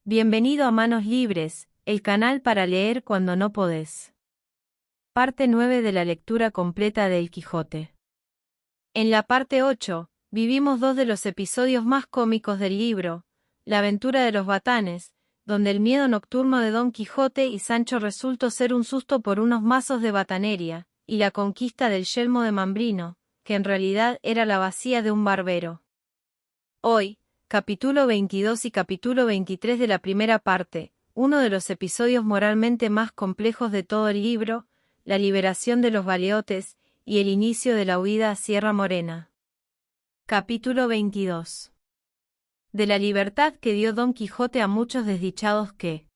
Bienvenido a Manos Libres, el canal para leer cuando no podés. Parte 9 de la lectura completa de El Quijote. En la parte 8, vivimos dos de los episodios más cómicos del libro, la aventura de los batanes, donde el miedo nocturno de Don Quijote y Sancho resultó ser un susto por unos mazos de batanería, y la conquista del yelmo de Mambrino, que en realidad era la bacía de un barbero. Hoy, capítulo 22 y capítulo 23 de la primera parte, uno de los episodios moralmente más complejos de todo el libro, la liberación de los galeotes y el inicio de la huida a Sierra Morena. Capítulo 22. De la libertad que dio Don Quijote a muchos desdichados que,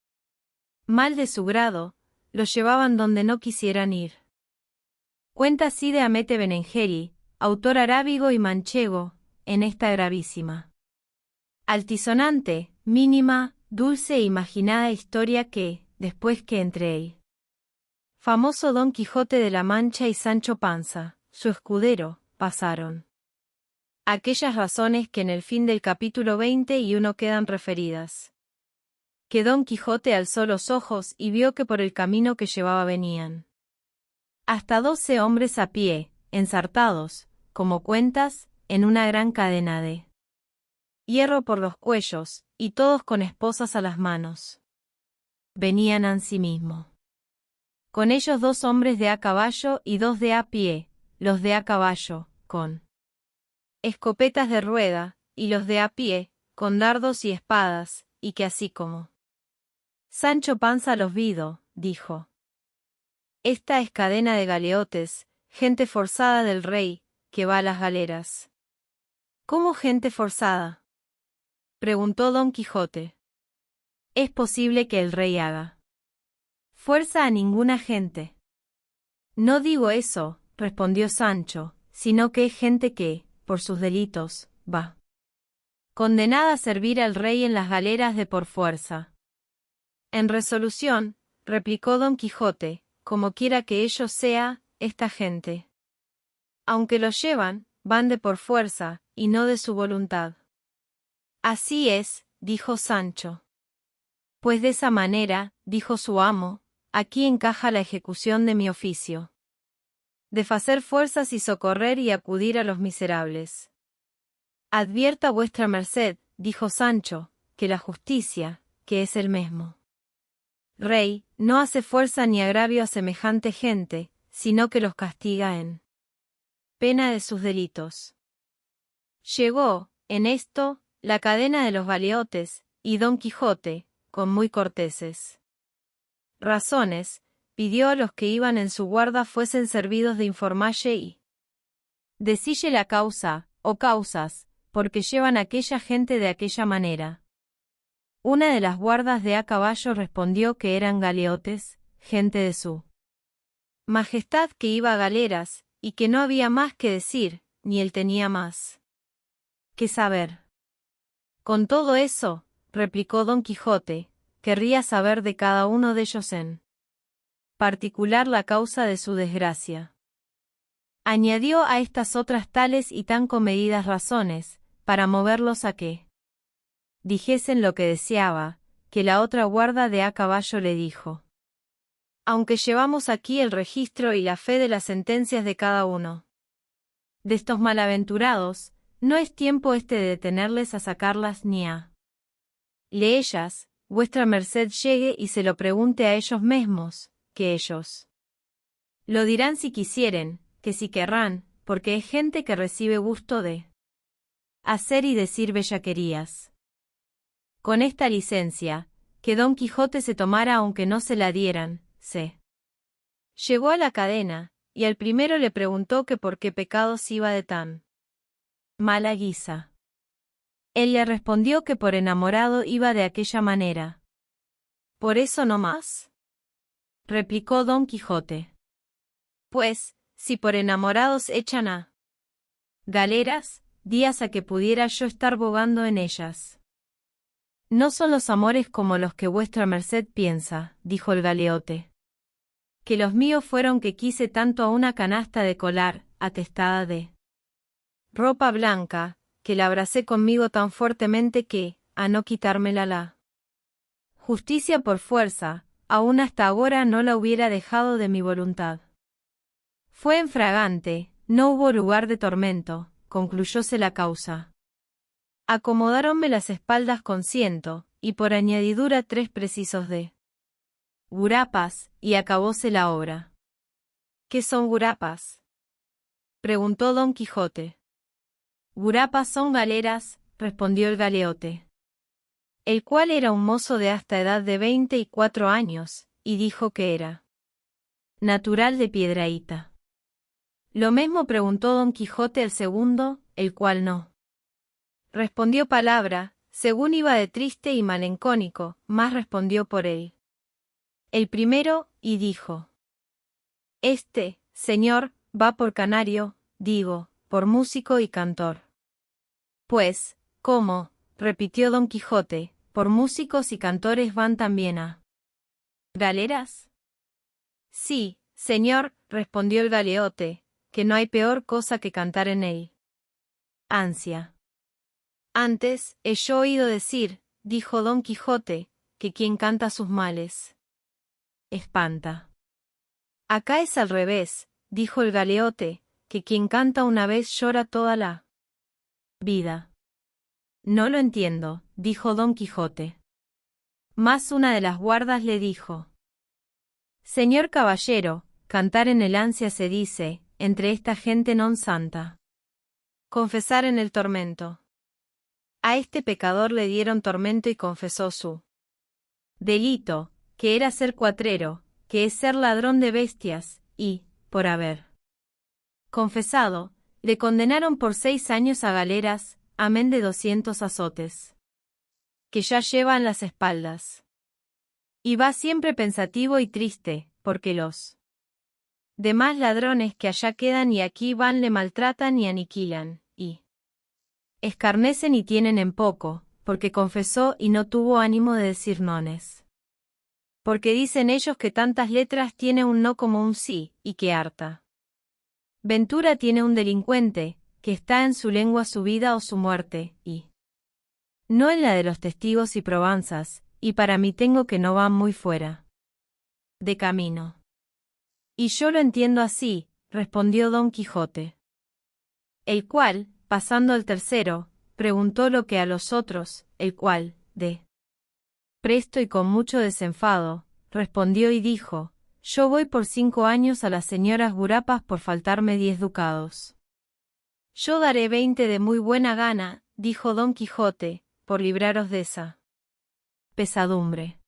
mal de su grado, los llevaban donde no quisieran ir. Cuenta así de Hamete Benengeli, autor arábigo y manchego, en esta gravísima, altisonante, mínima, dulce e imaginada historia que, después que entre el famoso Don Quijote de la Mancha y Sancho Panza, su escudero, pasaron aquellas razones que en el fin del capítulo 21 quedan referidas. Que Don Quijote alzó los ojos y vio que por el camino que llevaba venían hasta 12 hombres a pie, ensartados, como cuentas, en una gran cadena de hierro por los cuellos, y todos con esposas a las manos. Venían ansimismo con ellos 2 hombres de a caballo y 2 de a pie, los de a caballo, con escopetas de rueda, y los de a pie, con dardos y espadas, y que así como Sancho Panza los vido, dijo: Esta es cadena de galeotes, gente forzada del rey, que va a las galeras. ¿Cómo gente forzada?, preguntó Don Quijote. Es posible que el rey haga fuerza a ninguna gente. No digo eso, respondió Sancho, sino que es gente que, por sus delitos, va condenada a servir al rey en las galeras de por fuerza. En resolución, replicó Don Quijote, como quiera que ello sea, esta gente, aunque los llevan, van de por fuerza, y no de su voluntad. Así es, dijo Sancho. Pues de esa manera, dijo su amo, aquí encaja la ejecución de mi oficio, de facer fuerzas y socorrer y acudir a los miserables. Advierta vuestra merced, dijo Sancho, que la justicia, que es el mesmo rey, no hace fuerza ni agravio a semejante gente, sino que los castiga en pena de sus delitos. Llegó, en esto, la cadena de los galeotes, y Don Quijote, con muy corteses razones, pidió a los que iban en su guarda fuesen servidos de informalle y decille la causa, o causas, porque llevan aquella gente de aquella manera. Una de las guardas de a caballo respondió que eran galeotes, gente de su majestad que iba a galeras, y que no había más que decir, ni él tenía más que saber. Con todo eso, replicó Don Quijote, querría saber de cada uno de ellos en particular la causa de su desgracia. Añadió a estas otras tales y tan comedidas razones, para moverlos a que dijesen lo que deseaba, que la otra guarda de a caballo le dijo: Aunque llevamos aquí el registro y la fe de las sentencias de cada uno de estos malaventurados, no es tiempo de detenerles a sacarlas ni a leellas, vuestra merced llegue y se lo pregunte a ellos mismos, que ellos lo dirán si quisieren, que si querrán, porque es gente que recibe gusto de hacer y decir bellaquerías. Con esta licencia, que Don Quijote se tomara aunque no se la dieran, se llegó a la cadena, y al primero le preguntó que por qué pecados iba de tan mala guisa. Él le respondió que por enamorado iba de aquella manera. ¿Por eso no más?, replicó Don Quijote. Pues, si por enamorados echan a galeras, días a que pudiera yo estar bogando en ellas. No son los amores como los que vuestra merced piensa, dijo el galeote, que los míos fueron que quise tanto a una canasta de colar, atestada de ropa blanca, que la abracé conmigo tan fuertemente que, a no quitármela la justicia por fuerza, aún hasta ahora no la hubiera dejado de mi voluntad. Fue en fragante, no hubo lugar de tormento, concluyóse la causa. Acomodáronme las espaldas con 100, y por añadidura 3 precisos de gurapas, y acabóse la obra. ¿Qué son gurapas?, preguntó Don Quijote. Gurapas son galeras, respondió el galeote. El cual era un mozo de hasta edad de 24 años, y dijo que era natural de Piedrahíta. Lo mismo preguntó Don Quijote al segundo, el cual no respondió palabra, según iba de triste y malencónico, más respondió por él el primero, y dijo: señor, va por canario, digo, por músico y cantor. Pues, ¿cómo?, repitió Don Quijote, por músicos y cantores van también a galeras. Sí, señor, respondió el galeote, que no hay peor cosa que cantar en él. Ansia. Antes, he yo oído decir, dijo Don Quijote, que quien canta sus males espanta. Acá es al revés, dijo el galeote, que quien canta una vez llora toda la vida. No lo entiendo, dijo Don Quijote. Mas una de las guardas le dijo: Señor caballero, cantar en el ansia se dice, entre esta gente non santa. Confesar en el tormento. A este pecador le dieron tormento y confesó su delito, que era ser cuatrero, que es ser ladrón de bestias, y, por haber confesado, le condenaron por 6 años a galeras, amén de 200 azotes que ya lleva en las espaldas. Y va siempre pensativo y triste, porque los demás ladrones que allá quedan y aquí van le maltratan y aniquilan, y escarnecen y tienen en poco, porque confesó y no tuvo ánimo de decir nones. Porque dicen ellos que tantas letras tiene un no como un sí, y que harta ventura tiene un delincuente, que está en su lengua su vida o su muerte, y no en la de los testigos y probanzas, y para mí tengo que no van muy fuera de camino. Y yo lo entiendo así, respondió Don Quijote. El cual, pasando al tercero, preguntó lo que a los otros, el cual, de presto y con mucho desenfado, respondió y dijo: Yo voy por 5 años a las señoras gurapas por faltarme 10 ducados. Yo daré 20 de muy buena gana, dijo Don Quijote, por libraros de esa pesadumbre.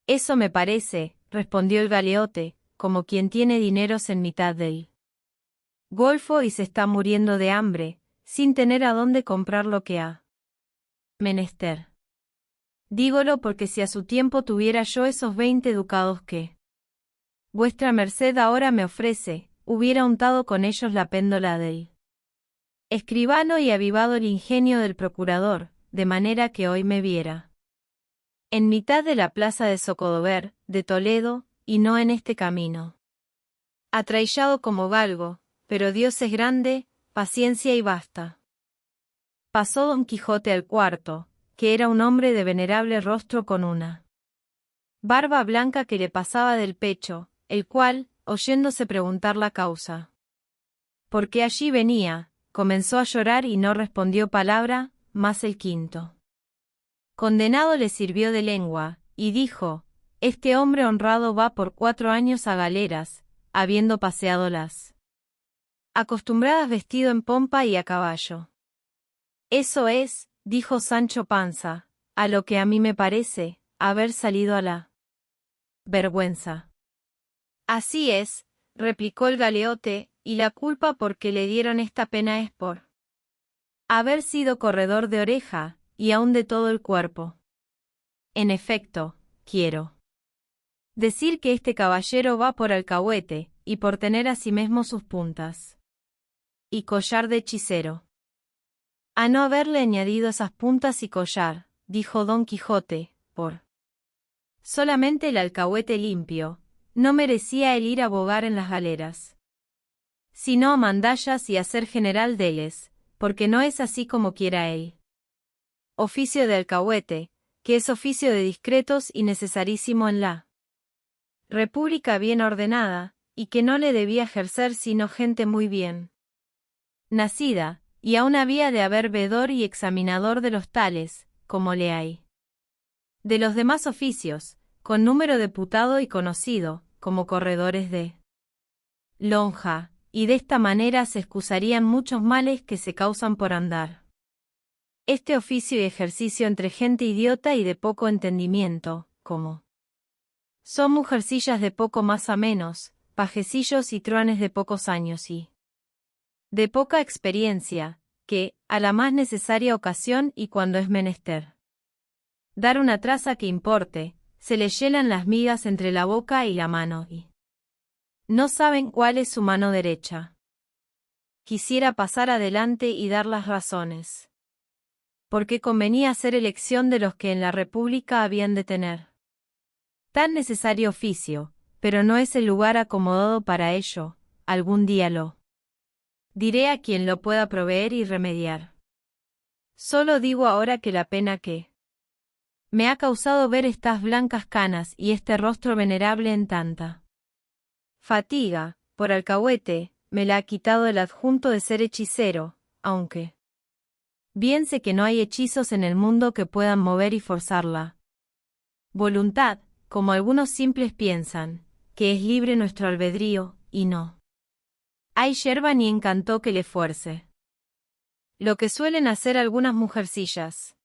Eso me parece, respondió el galeote, como quien tiene dineros en mitad del golfo y se está muriendo de hambre, sin tener a dónde comprar lo que ha menester. Dígolo porque si a su tiempo tuviera yo esos 20 ducados que vuestra merced ahora me ofrece, hubiera untado con ellos la péndola del escribano y avivado el ingenio del procurador, de manera que hoy me viera en mitad de la plaza de Zocodover, de Toledo, y no en este camino. Atraillado como galgo, pero Dios es grande, paciencia y basta. Pasó Don Quijote al cuarto, que era un hombre de venerable rostro con una barba blanca que le pasaba del pecho, el cual, oyéndose preguntar la causa por qué allí venía, comenzó a llorar y no respondió palabra, más el quinto condenado le sirvió de lengua, y dijo: Este hombre honrado va por 4 años a galeras, habiendo paseado las acostumbradas vestido en pompa y a caballo. Eso es, dijo Sancho Panza, a lo que a mí me parece, haber salido a la vergüenza. Así es, replicó el galeote, y la culpa por que le dieron esta pena es por haber sido corredor de oreja, y aun de todo el cuerpo. En efecto, quiero decir que este caballero va por alcahuete, y por tener asimesmo sus puntas y collar de hechicero. A no haberle añadido esas puntas y collar, dijo Don Quijote, por solamente el alcahuete limpio, no merecía el ir a bogar en las galeras, sino a mandallas y a ser general deles, porque no es así como quiera él. Oficio de alcahuete, que es oficio de discretos y necesarísimo en la república bien ordenada, y que no le debía ejercer sino gente muy bien nacida, y aún había de haber veedor y examinador de los tales, como le hay de los demás oficios, con número deputado y conocido, como corredores de lonja, y de esta manera se excusarían muchos males que se causan por andar este oficio y ejercicio entre gente idiota y de poco entendimiento, como son mujercillas de poco más a menos, pajecillos y truanes de pocos años y de poca experiencia, que, a la más necesaria ocasión y cuando es menester dar una traza que importe, se les hielan las migas entre la boca y la mano y no saben cuál es su mano derecha. Quisiera pasar adelante y dar las razones. Porque convenía hacer elección de los que en la República habían de tener tan necesario oficio, pero no es el lugar acomodado para ello, algún día lo diré a quien lo pueda proveer y remediar. Solo digo ahora que la pena que me ha causado ver estas blancas canas y este rostro venerable en tanta fatiga, por alcahuete, me la ha quitado el adjunto de ser hechicero, aunque bien sé que no hay hechizos en el mundo que puedan mover y forzar la voluntad, como algunos simples piensan, que es libre nuestro albedrío, y no hay yerba ni encanto que le fuerce. Lo que suelen hacer algunas mujercillas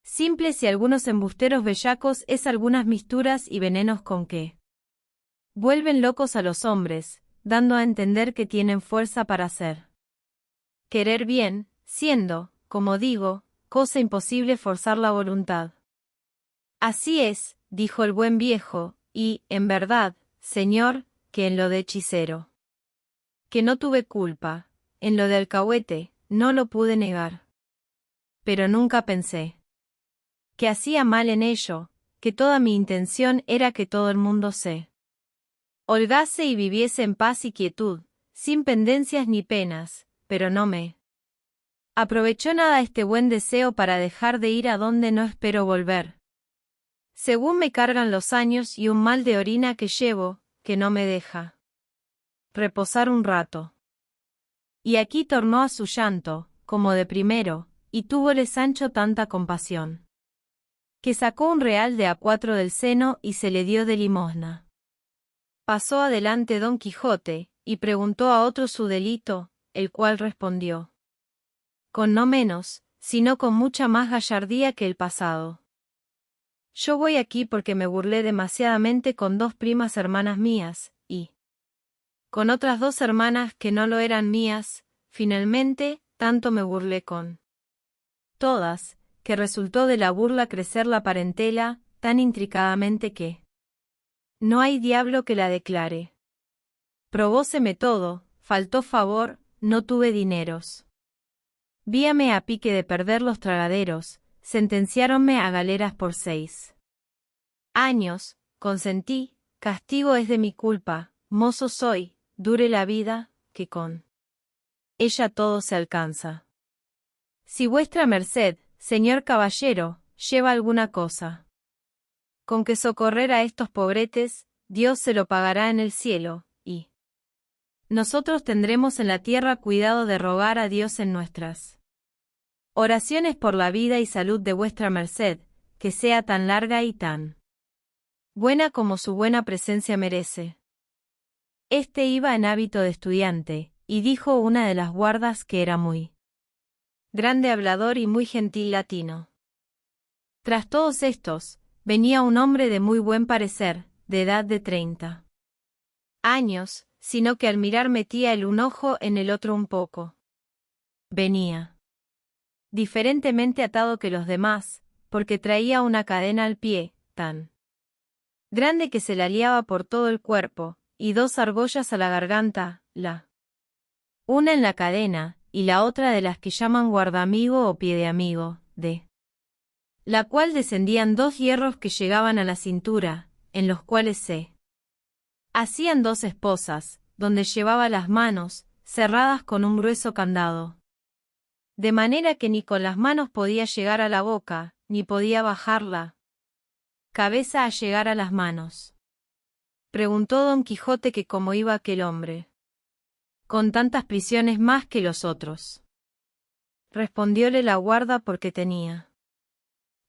simples y algunos embusteros bellacos es algunas misturas y venenos con que vuelven locos a los hombres, dando a entender que tienen fuerza para hacer querer bien, siendo, como digo, cosa imposible forzar la voluntad. Así es, dijo el buen viejo, y, en verdad, señor, que en lo de hechicero, que no tuve culpa, en lo de alcahuete, no lo pude negar. Pero nunca pensé que hacía mal en ello, que toda mi intención era que todo el mundo se holgase y viviese en paz y quietud, sin pendencias ni penas, pero no me aprovechó nada este buen deseo para dejar de ir a donde no espero volver. Según me cargan los años y un mal de orina que llevo, que no me deja reposar un rato. Y aquí tornó a su llanto, como de primero, y túvole Sancho tanta compasión, que sacó un real de a 4 del seno y se le dio de limosna. Pasó adelante Don Quijote, y preguntó a otro su delito, el cual respondió con no menos, sino con mucha más gallardía que el pasado. Yo voy aquí porque me burlé demasiadamente con 2 primas hermanas mías, y con otras 2 hermanas que no lo eran mías, finalmente, tanto me burlé con todas, que resultó de la burla crecer la parentela, tan intricadamente que no hay diablo que la declare. Probóseme todo, faltó favor, no tuve dineros. Víame a pique de perder los tragaderos, sentenciáronme a galeras por 6 años, consentí, castigo es de mi culpa, mozo soy, dure la vida, que con ella todo se alcanza. Si vuestra merced, señor caballero, lleva alguna cosa con que socorrer a estos pobretes, Dios se lo pagará en el cielo, y nosotros tendremos en la tierra cuidado de rogar a Dios en nuestras oraciones por la vida y salud de vuestra merced, que sea tan larga y tan buena como su buena presencia merece. Este iba en hábito de estudiante, y dijo una de las guardas que era muy grande hablador y muy gentil latino. Tras todos estos, venía un hombre de muy buen parecer, de edad de 30 años, sino que al mirar metía el un ojo en el otro un poco. Venía diferentemente atado que los demás, porque traía una cadena al pie, tan grande que se la liaba por todo el cuerpo, y 2 argollas a la garganta, la una en la cadena, y la otra de las que llaman guardaamigo o pie de amigo, de la cual descendían 2 hierros que llegaban a la cintura, en los cuales se hacían 2 esposas, donde llevaba las manos, cerradas con un grueso candado. De manera que ni con las manos podía llegar a la boca, ni podía bajarla cabeza a llegar a las manos. Preguntó Don Quijote que cómo iba aquel hombre, con tantas prisiones más que los otros. Respondióle la guarda porque tenía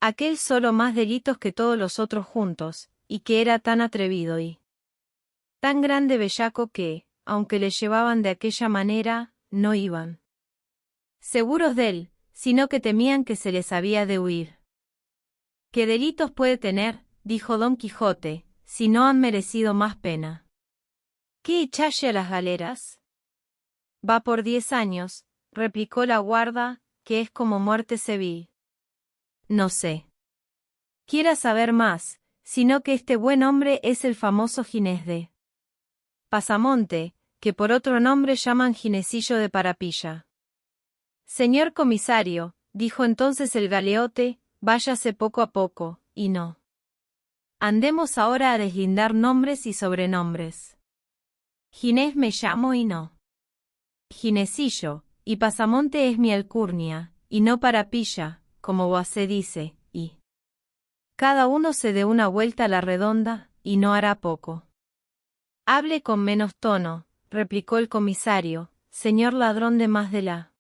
aquel solo más delitos que todos los otros juntos, y que era tan atrevido y tan grande bellaco que, aunque le llevaban de aquella manera, no iban seguros dél, sino que temían que se les había de huir. ¿Qué delitos puede tener, dijo Don Quijote, si no han merecido más pena? ¿Qué echalle a las galeras? Va por 10 años, replicó la guarda, que es como muerte civil. No sé. Quiera saber más, sino que este buen hombre es el famoso Ginés de Pasamonte, que por otro nombre llaman Ginesillo de Parapilla. Señor comisario, dijo entonces el galeote, váyase poco a poco, y no andemos ahora a deslindar nombres y sobrenombres. Ginés me llamo y no Ginesillo, y Pasamonte es mi alcurnia, y no Parapilla, como Boacé dice, y cada uno se dé una vuelta a la redonda, y no hará poco. Hable con menos tono, replicó el comisario, señor ladrón de más de la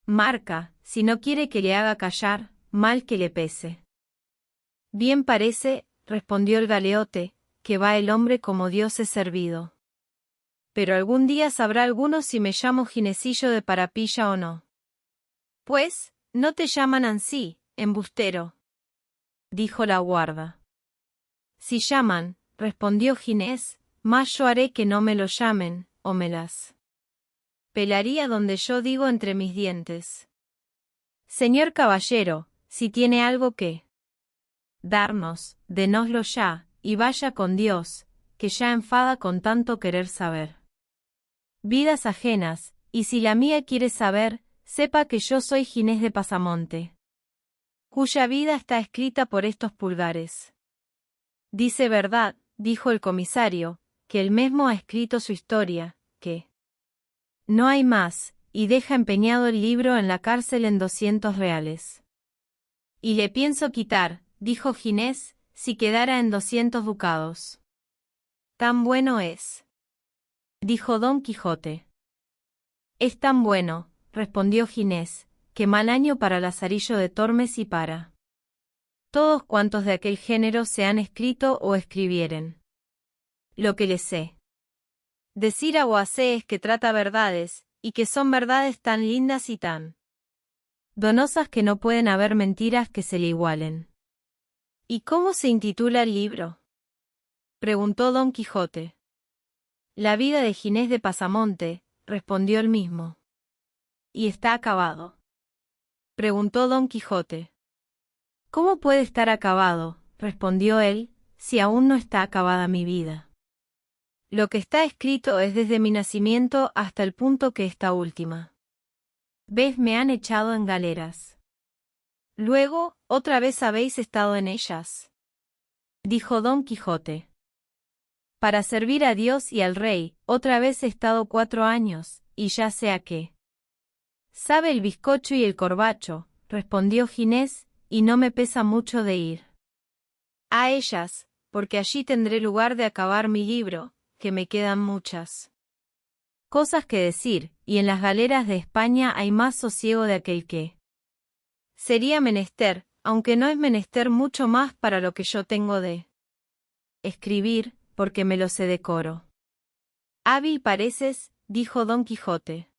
marca, si no quiere que le haga callar, mal que le pese. Bien parece, respondió el galeote, que va el hombre como Dios es servido. Pero algún día sabrá alguno si me llamo Ginesillo de Parapilla o no. Pues, no te llaman ansí, embustero, dijo la guarda. Si llaman, respondió Ginés, más yo haré que no me lo llamen, o me las pelaría donde yo digo entre mis dientes. Señor caballero, si tiene algo que darnos, denoslo ya, y vaya con Dios, que ya enfada con tanto querer saber vidas ajenas, y si la mía quiere saber, sepa que yo soy Ginés de Pasamonte, cuya vida está escrita por estos pulgares. Dice verdad, dijo el comisario, que él mismo ha escrito su historia, que no hay más, y deja empeñado el libro en la cárcel en 200 reales. Y le pienso quitar, dijo Ginés, si quedara en 200 ducados. Tan bueno es, dijo Don Quijote. Es tan bueno, respondió Ginés, que mal año para Lazarillo de Tormes y para todos cuantos de aquel género se han escrito o escribieren. Lo que le sé decir a Boacé es que trata verdades, y que son verdades tan lindas y tan donosas que no pueden haber mentiras que se le igualen. ¿Y cómo se intitula el libro?, preguntó Don Quijote. La vida de Ginés de Pasamonte, respondió el mismo. ¿Y está acabado?, preguntó Don Quijote. ¿Cómo puede estar acabado?, respondió él, si aún no está acabada mi vida. Lo que está escrito es desde mi nacimiento hasta el punto que esta última vez me han echado en galeras. Luego, otra vez habéis estado en ellas, dijo Don Quijote. Para servir a Dios y al rey, otra vez he estado 4 años, y ya sé a qué sabe el bizcocho y el corbacho, respondió Ginés, y no me pesa mucho de ir a ellas, porque allí tendré lugar de acabar mi libro, que me quedan muchas cosas que decir, y en las galeras de España hay más sosiego de aquel que sería menester, aunque no es menester mucho más para lo que yo tengo de escribir, porque me lo sé de coro. Hábil pareces, dijo Don Quijote.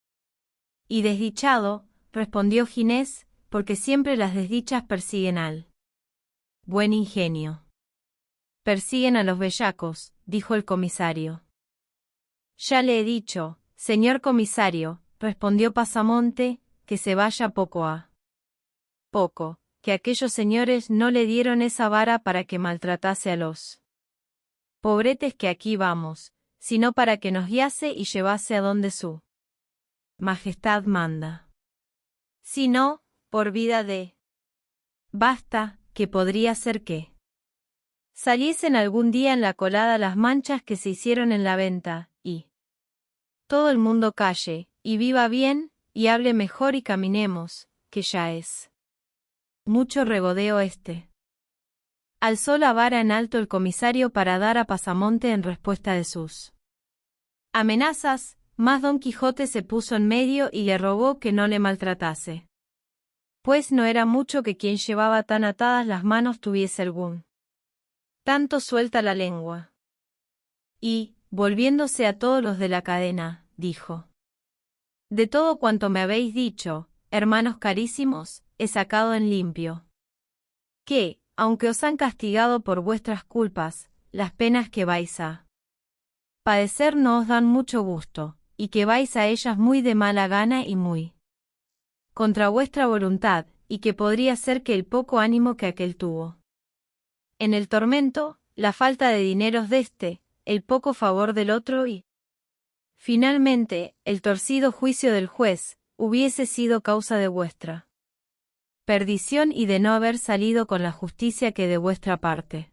Y desdichado, respondió Ginés, porque siempre las desdichas persiguen al buen ingenio. Persiguen a los bellacos, dijo el comisario. Ya le he dicho, señor comisario, respondió Pasamonte, que se vaya poco a poco, que aquellos señores no le dieron esa vara para que maltratase a los pobretes que aquí vamos, sino para que nos guiase y llevase a donde su Majestad manda. Si no, por vida de basta, que podría ser que saliesen algún día en la colada las manchas que se hicieron en la venta, y todo el mundo calle, y viva bien, y hable mejor y caminemos, que ya es Mucho regodeo este. Alzó la vara en alto el comisario para dar a Pasamonte en respuesta de sus amenazas, mas Don Quijote se puso en medio y le rogó que no le maltratase. Pues no era mucho que quien llevaba tan atadas las manos tuviese algún tanto suelta la lengua. Y, volviéndose a todos los de la cadena, dijo: De todo cuanto me habéis dicho, hermanos carísimos, he sacado en limpio que, aunque os han castigado por vuestras culpas, las penas que vais a padecer no os dan mucho gusto, y que vais a ellas muy de mala gana y muy contra vuestra voluntad, y que podría ser que el poco ánimo que aquel tuvo en el tormento, la falta de dineros de éste, el poco favor del otro y, finalmente, el torcido juicio del juez, hubiese sido causa de vuestra perdición y de no haber salido con la justicia que de vuestra parte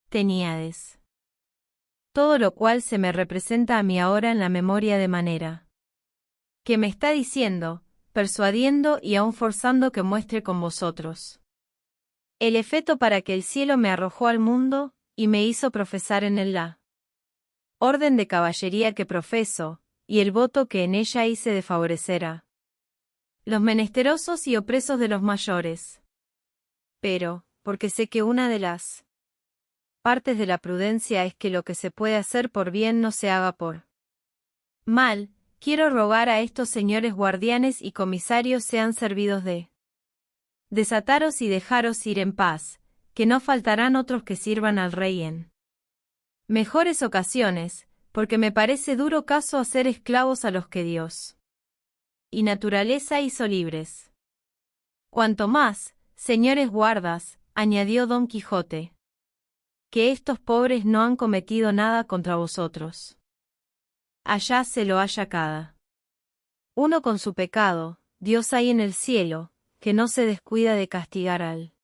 teníades. Todo lo cual se me representa a mí ahora en la memoria de manera que me está diciendo, persuadiendo y aun forzando que muestre con vosotros el efecto para que el cielo me arrojó al mundo, y me hizo profesar en él la orden de caballería que profeso, y el voto que en ella hice de favorecer a los menesterosos y opresos de los mayores. Pero, porque sé que una de las partes de la prudencia es que lo que se puede hacer por bien no se haga por mal, quiero rogar a estos señores guardianes y comisarios sean servidos de desataros y dejaros ir en paz, que no faltarán otros que sirvan al rey en mejores ocasiones, porque me parece duro caso hacer esclavos a los que Dios y naturaleza hizo libres. Cuanto más, señores guardas, añadió Don Quijote, que estos pobres no han cometido nada contra vosotros. Allá se lo haya cada uno con su pecado, Dios hay en el cielo, que no se descuida de castigar al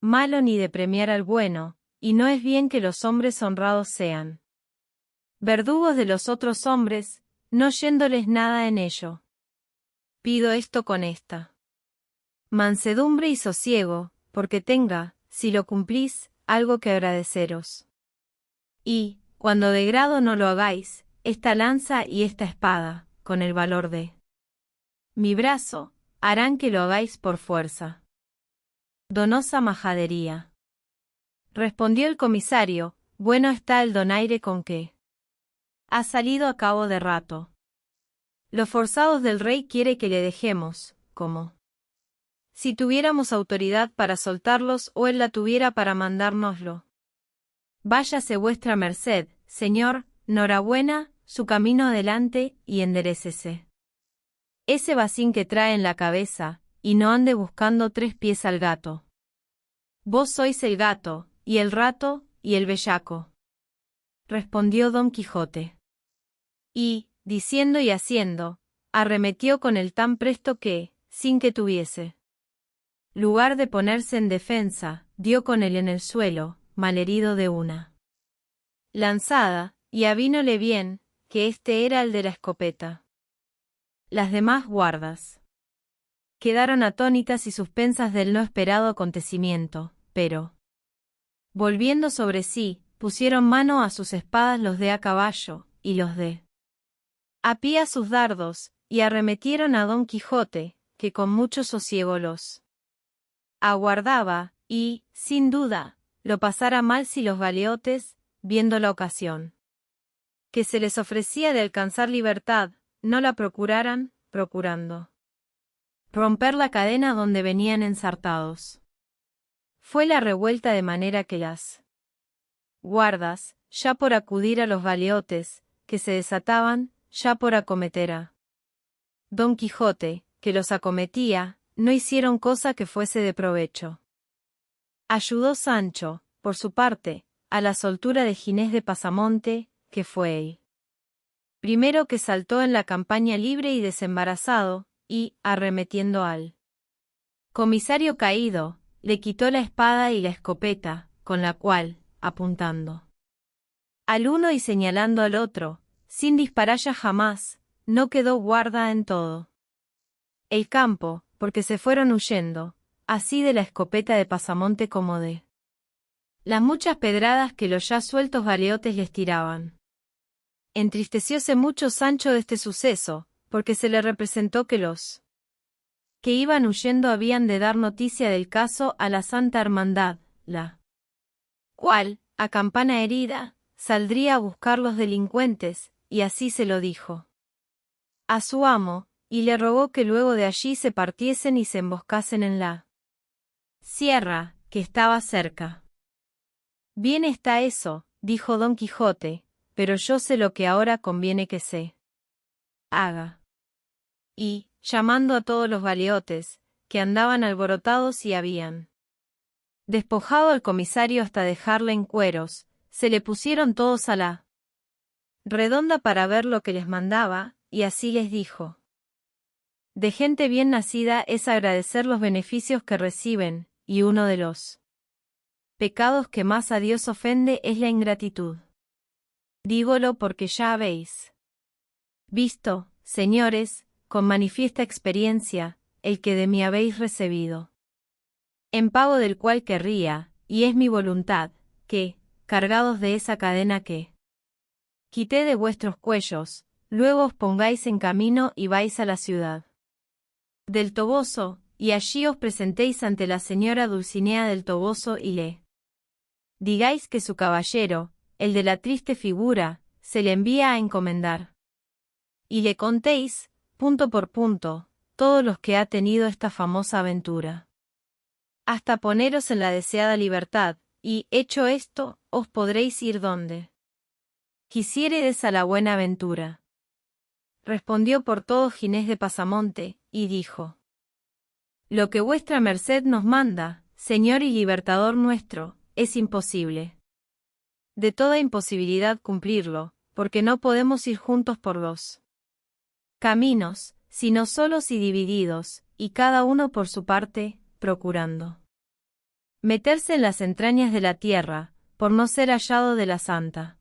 malo ni de premiar al bueno, y no es bien que los hombres honrados sean verdugos de los otros hombres, no yéndoles nada en ello. Pido esto con esta mansedumbre y sosiego, porque tenga, si lo cumplís, algo que agradeceros. Y, cuando de grado no lo hagáis, esta lanza y esta espada, con el valor de mi brazo, harán que lo hagáis por fuerza. Donosa majadería. Respondió el comisario, bueno está el donaire con que ha salido a cabo de rato. Los forzados del rey quiere que le dejemos, como si tuviéramos autoridad para soltarlos o él la tuviera para mandárnoslo. Váyase vuestra merced, señor, norabuena, su camino adelante, y enderécese ese bacín que trae en la cabeza, y no ande buscando 3 pies al gato. Vos sois el gato, y el rato, y el bellaco, respondió Don Quijote. Y, diciendo y haciendo, arremetió con él tan presto que, sin que tuviese lugar de ponerse en defensa, dio con él en el suelo, malherido de una lanzada, y avínole bien, que este era el de la escopeta. Las demás guardas quedaron atónitas y suspensas del no esperado acontecimiento, pero, volviendo sobre sí, pusieron mano a sus espadas los de a caballo, y los de a pie a sus dardos, y arremetieron a Don Quijote, que con mucho sosiego los aguardaba, y, sin duda, lo pasara mal si los galeotes, viendo la ocasión que se les ofrecía de alcanzar libertad, no la procuraran, procurando romper la cadena donde venían ensartados. Fue la revuelta de manera que las guardas, ya por acudir a los galeotes, que se desataban, ya por acometer a Don Quijote, que los acometía, no hicieron cosa que fuese de provecho. Ayudó Sancho, por su parte, a la soltura de Ginés de Pasamonte, que fue el primero que saltó en la campaña libre y desembarazado, y, arremetiendo al comisario caído, le quitó la espada y la escopeta, con la cual, apuntando al uno y señalando al otro, sin disparalla jamás, no quedó guarda en todo el campo, porque se fueron huyendo, así de la escopeta de Pasamonte como de las muchas pedradas que los ya sueltos galeotes les tiraban. Entristecióse mucho Sancho de este suceso, porque se le representó que los que iban huyendo habían de dar noticia del caso a la Santa Hermandad, la cual, a campana herida, saldría a buscar los delincuentes, y así se lo dijo a su amo, y le rogó que luego de allí se partiesen y se emboscasen en la sierra, que estaba cerca. Bien está eso, dijo Don Quijote, pero yo sé lo que ahora conviene que se haga. Y, llamando a todos los galeotes, que andaban alborotados y habían despojado al comisario hasta dejarle en cueros, se le pusieron todos a la redonda para ver lo que les mandaba, y así les dijo: de gente bien nacida es agradecer los beneficios que reciben, y uno de los pecados que más a Dios ofende es la ingratitud. Dígolo porque ya habéis visto, señores, con manifiesta experiencia, el que de mí habéis recibido, en pago del cual querría, y es mi voluntad, que, cargados de esa cadena que quité de vuestros cuellos, luego os pongáis en camino y vais a la ciudad del Toboso, y allí os presentéis ante la señora Dulcinea del Toboso y le digáis que su caballero, el de la triste figura, se le envía a encomendar. Y le contéis, punto por punto, todos los que ha tenido esta famosa aventura, hasta poneros en la deseada libertad, y, hecho esto, os podréis ir donde quisiéredes a la buena aventura. Respondió por todo Ginés de Pasamonte, y dijo: lo que vuestra merced nos manda, señor y libertador nuestro, es imposible. De toda imposibilidad cumplirlo, porque no podemos ir juntos por dos caminos, sino solos y divididos, y cada uno por su parte, procurando meterse en las entrañas de la tierra, por no ser hallado de la Santa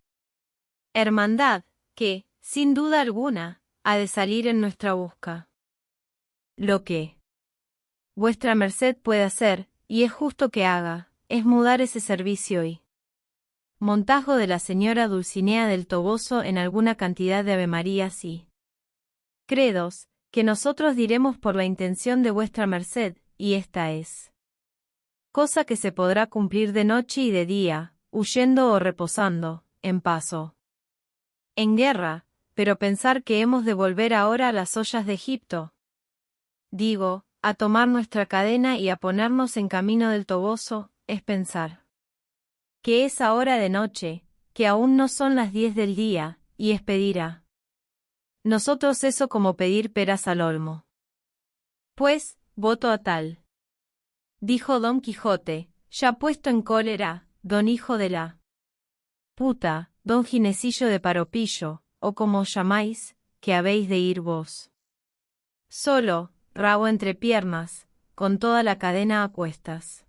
Hermandad, que, sin duda alguna, ha de salir en nuestra busca. Lo que vuestra merced puede hacer, y es justo que haga, es mudar ese servicio y montajo de la señora Dulcinea del Toboso en alguna cantidad de avemarías y credos, que nosotros diremos por la intención de vuestra merced, y esta es cosa que se podrá cumplir de noche y de día, huyendo o reposando, en paso, en guerra, pero pensar que hemos de volver ahora a las ollas de Egipto, digo, a tomar nuestra cadena y a ponernos en camino del Toboso, es pensar que es ahora de noche, que aún no son las 10 del día, y es pedir a nosotros eso como pedir peras al olmo. Pues, voto a tal, dijo Don Quijote, ya puesto en cólera, don hijo de la puta, don Ginesillo de Paropillo, o como os llamáis, que habéis de ir vos solo, rabo entre piernas, con toda la cadena a cuestas.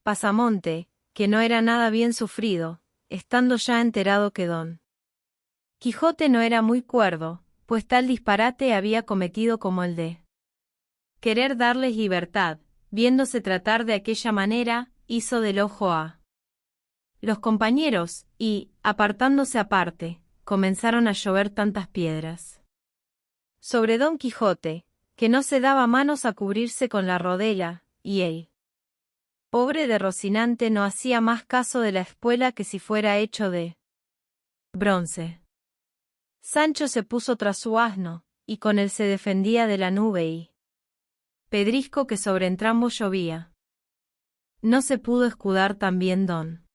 Pasamonte, que no era nada bien sufrido, estando ya enterado que don Quijote no era muy cuerdo, pues tal disparate había cometido como el de querer darles libertad, viéndose tratar de aquella manera, hizo del ojo a los compañeros, y, apartándose aparte, comenzaron a llover tantas piedras sobre Don Quijote, que no se daba manos a cubrirse con la rodela, y él, pobre de Rocinante, no hacía más caso de la espuela que si fuera hecho de bronce. Sancho se puso tras su asno, y con él se defendía de la nube y pedrisco que sobre entrambos llovía. No se pudo escudar también Don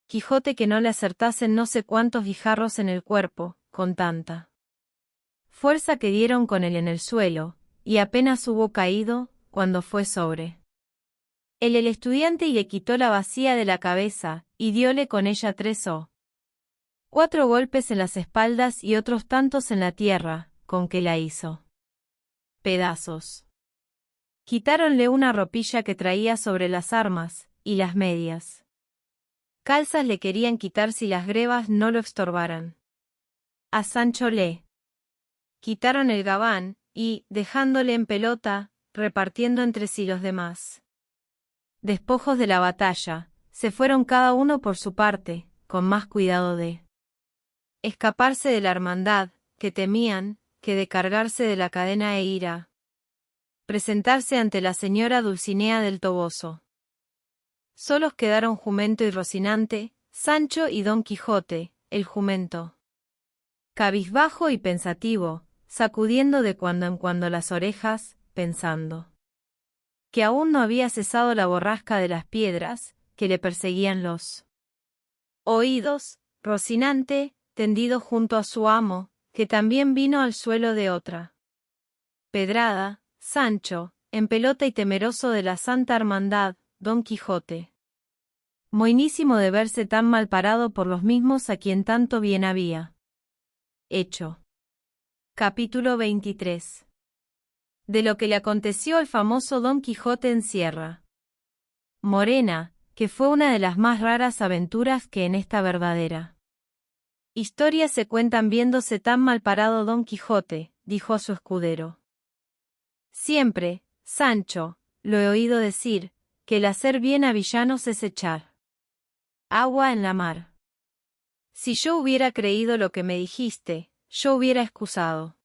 Quijote que no le acertasen no sé cuántos guijarros en el cuerpo, con tanta fuerza que dieron con él en el suelo, y apenas hubo caído, cuando fue sobre él el estudiante y le quitó la bacía de la cabeza, y dióle con ella 3 o 4 golpes en las espaldas y otros tantos en la tierra, con que la hizo pedazos. Quitáronle una ropilla que traía sobre las armas, y las medias calzas le querían quitar si las grebas no lo estorbaran. A Sancho le quitaron el gabán, y, dejándole en pelota, repartiendo entre sí los demás. Despojos de la batalla, se fueron cada uno por su parte, con más cuidado de escaparse de la hermandad, que temían, que de cargarse de la cadena e ir a presentarse ante la señora Dulcinea del Toboso. Solos quedaron Jumento y Rocinante, Sancho y Don Quijote, el jumento cabizbajo y pensativo, sacudiendo de cuando en cuando las orejas, pensando que aún no había cesado la borrasca de las piedras, que le perseguían los oídos, Rocinante, tendido junto a su amo, que también vino al suelo de otra pedrada, Sancho, en pelota y temeroso de la Santa Hermandad, Don Quijote, moinísimo de verse tan mal parado por los mismos a quien tanto bien había hecho. Capítulo 23. De lo que le aconteció al famoso Don Quijote en Sierra Morena, que fue una de las más raras aventuras que en esta verdadera historia se cuentan viéndose tan mal parado Don Quijote, dijo a su escudero. Siempre, Sancho, lo he oído decir, que el hacer bien a villanos es echar agua en la mar. Si yo hubiera creído lo que me dijiste, yo hubiera excusado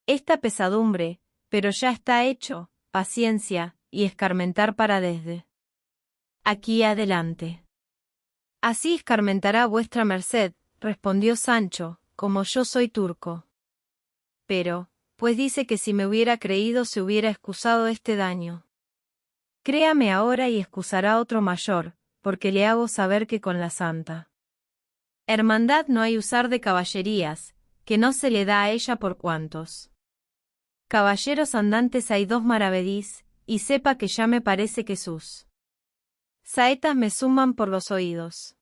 esta pesadumbre, pero ya está hecho, paciencia, y escarmentar para desde aquí adelante. Así escarmentará vuestra merced, respondió Sancho, como yo soy turco. Pero, pues dice que si me hubiera creído se hubiera excusado este daño. Créame ahora y excusará otro mayor, porque le hago saber que con la Santa Hermandad no hay usar de caballerías, que no se le da a ella por cuantos caballeros andantes hay dos maravedís, y sepa que ya me parece que sus saetas me suman por los oídos.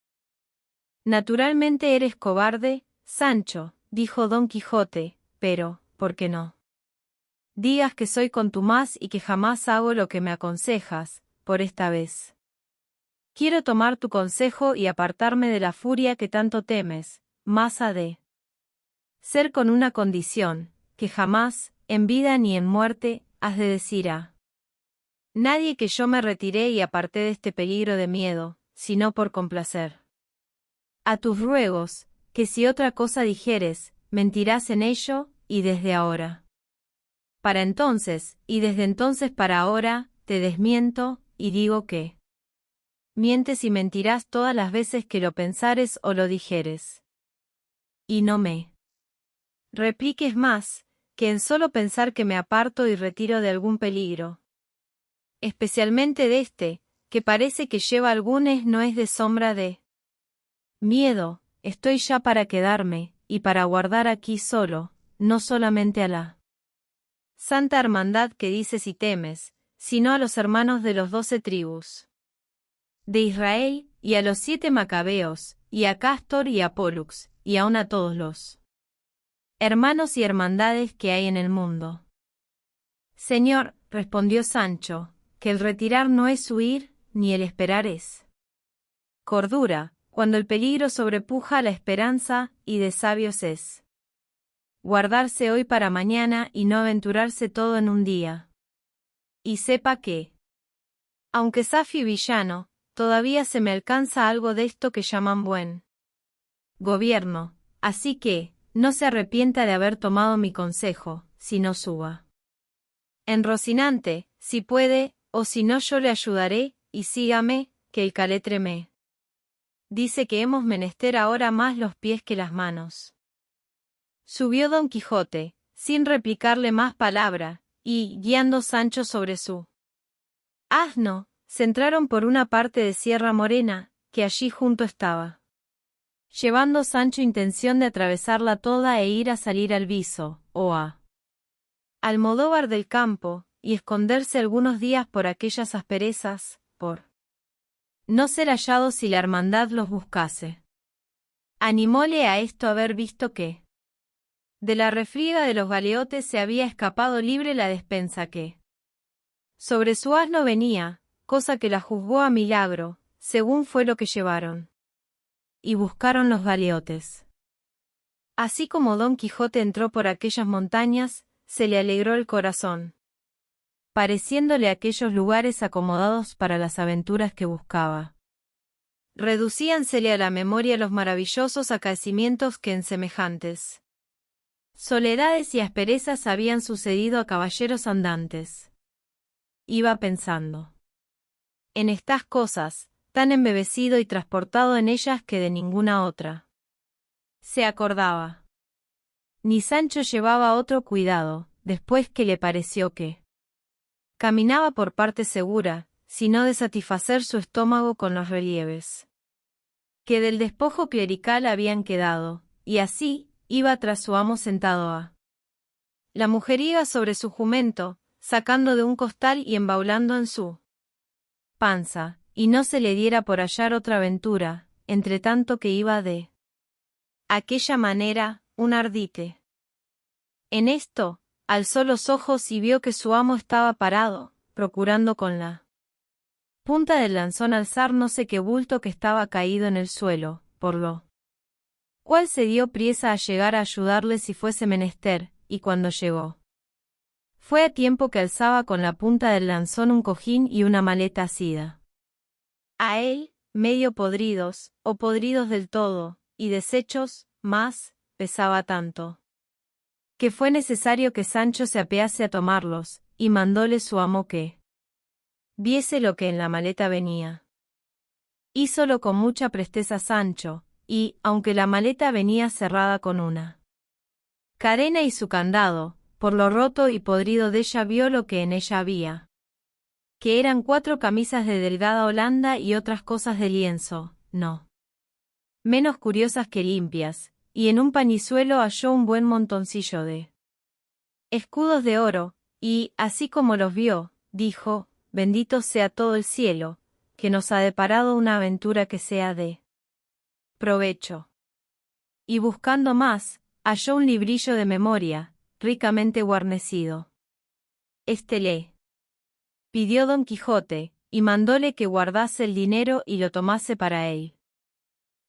Naturalmente eres cobarde, Sancho, dijo Don Quijote, pero, ¿por qué no digas que soy contumaz y que jamás hago lo que me aconsejas, por esta vez? Quiero tomar tu consejo y apartarme de la furia que tanto temes, más ha de ser con una condición, que jamás, en vida ni en muerte, has de decir a nadie que yo me retiré y aparté de este peligro de miedo, sino por complacer a tus ruegos, que si otra cosa dijeres, mentirás en ello, y desde ahora para entonces, y desde entonces para ahora, te desmiento, y digo que mientes y mentirás todas las veces que lo pensares o lo dijeres. Y no me repliques más, que en solo pensar que me aparto y retiro de algún peligro, especialmente de este, que parece que lleva algunes no es de sombra de miedo, estoy ya para quedarme, y para guardar aquí solo, no solamente a la Santa Hermandad que dices y temes, sino a los hermanos de los 12 tribus de Israel, y a los 7 macabeos, y a Cástor y a Pólux, y aun a todos los hermanos y hermandades que hay en el mundo. Señor, respondió Sancho, que el retirar no es huir, ni el esperar es cordura, cuando el peligro sobrepuja la esperanza, y de sabios es guardarse hoy para mañana y no aventurarse todo en un día. Y sepa que, aunque safi villano, todavía se me alcanza algo de esto que llaman buen gobierno, así que, no se arrepienta de haber tomado mi consejo, sino suba en Rocinante, si puede, o si no yo le ayudaré, y sígame, que el caletre me dice que hemos menester ahora más los pies que las manos. Subió Don Quijote, sin replicarle más palabra, y, guiando Sancho sobre su asno, se entraron por una parte de Sierra Morena, que allí junto estaba, llevando Sancho intención de atravesarla toda e ir a salir al Viso, o a Almodóvar del Campo, y esconderse algunos días por aquellas asperezas, por no ser hallados si la hermandad los buscase. Animóle a esto haber visto que de la refriega de los galeotes se había escapado libre la despensa que sobre su asno venía, cosa que la juzgó a milagro, según fue lo que llevaron y buscaron los galeotes. Así como Don Quijote entró por aquellas montañas, se le alegró el corazón, pareciéndole aquellos lugares acomodados para las aventuras que buscaba. Reducíansele a la memoria los maravillosos acaecimientos que en semejantes soledades y asperezas habían sucedido a caballeros andantes. Iba pensando en estas cosas, tan embebecido y transportado en ellas que de ninguna otra se acordaba. Ni Sancho llevaba otro cuidado, después que le pareció que caminaba por parte segura, sino de satisfacer su estómago con los relieves que del despojo clerical habían quedado, y así, iba tras su amo sentado la mujeriega sobre su jumento, sacando de un costal y embaulando en su panza, y no se le diera por hallar otra aventura, entre tanto que iba de aquella manera, un ardite. En esto, alzó los ojos y vio que su amo estaba parado, procurando con la punta del lanzón alzar no sé qué bulto que estaba caído en el suelo, por lo cual se dio priesa a llegar a ayudarle si fuese menester, y cuando llegó, fue a tiempo que alzaba con la punta del lanzón un cojín y una maleta asida a él, medio podridos, o podridos del todo, y deshechos, mas pesaba tanto que fue necesario que Sancho se apease a tomarlos, y mandóle su amo que viese lo que en la maleta venía. Hízolo con mucha presteza Sancho, y, aunque la maleta venía cerrada con una cadena y su candado, por lo roto y podrido de ella vio lo que en ella había, que eran 4 camisas de delgada holanda y otras cosas de lienzo, no menos curiosas que limpias, y en un pañizuelo halló un buen montoncillo de escudos de oro, y, así como los vio, dijo, bendito sea todo el cielo, que nos ha deparado una aventura que sea de provecho. Y buscando más, halló un librillo de memoria, ricamente guarnecido. Este le pidió Don Quijote, y mandóle que guardase el dinero y lo tomase para él.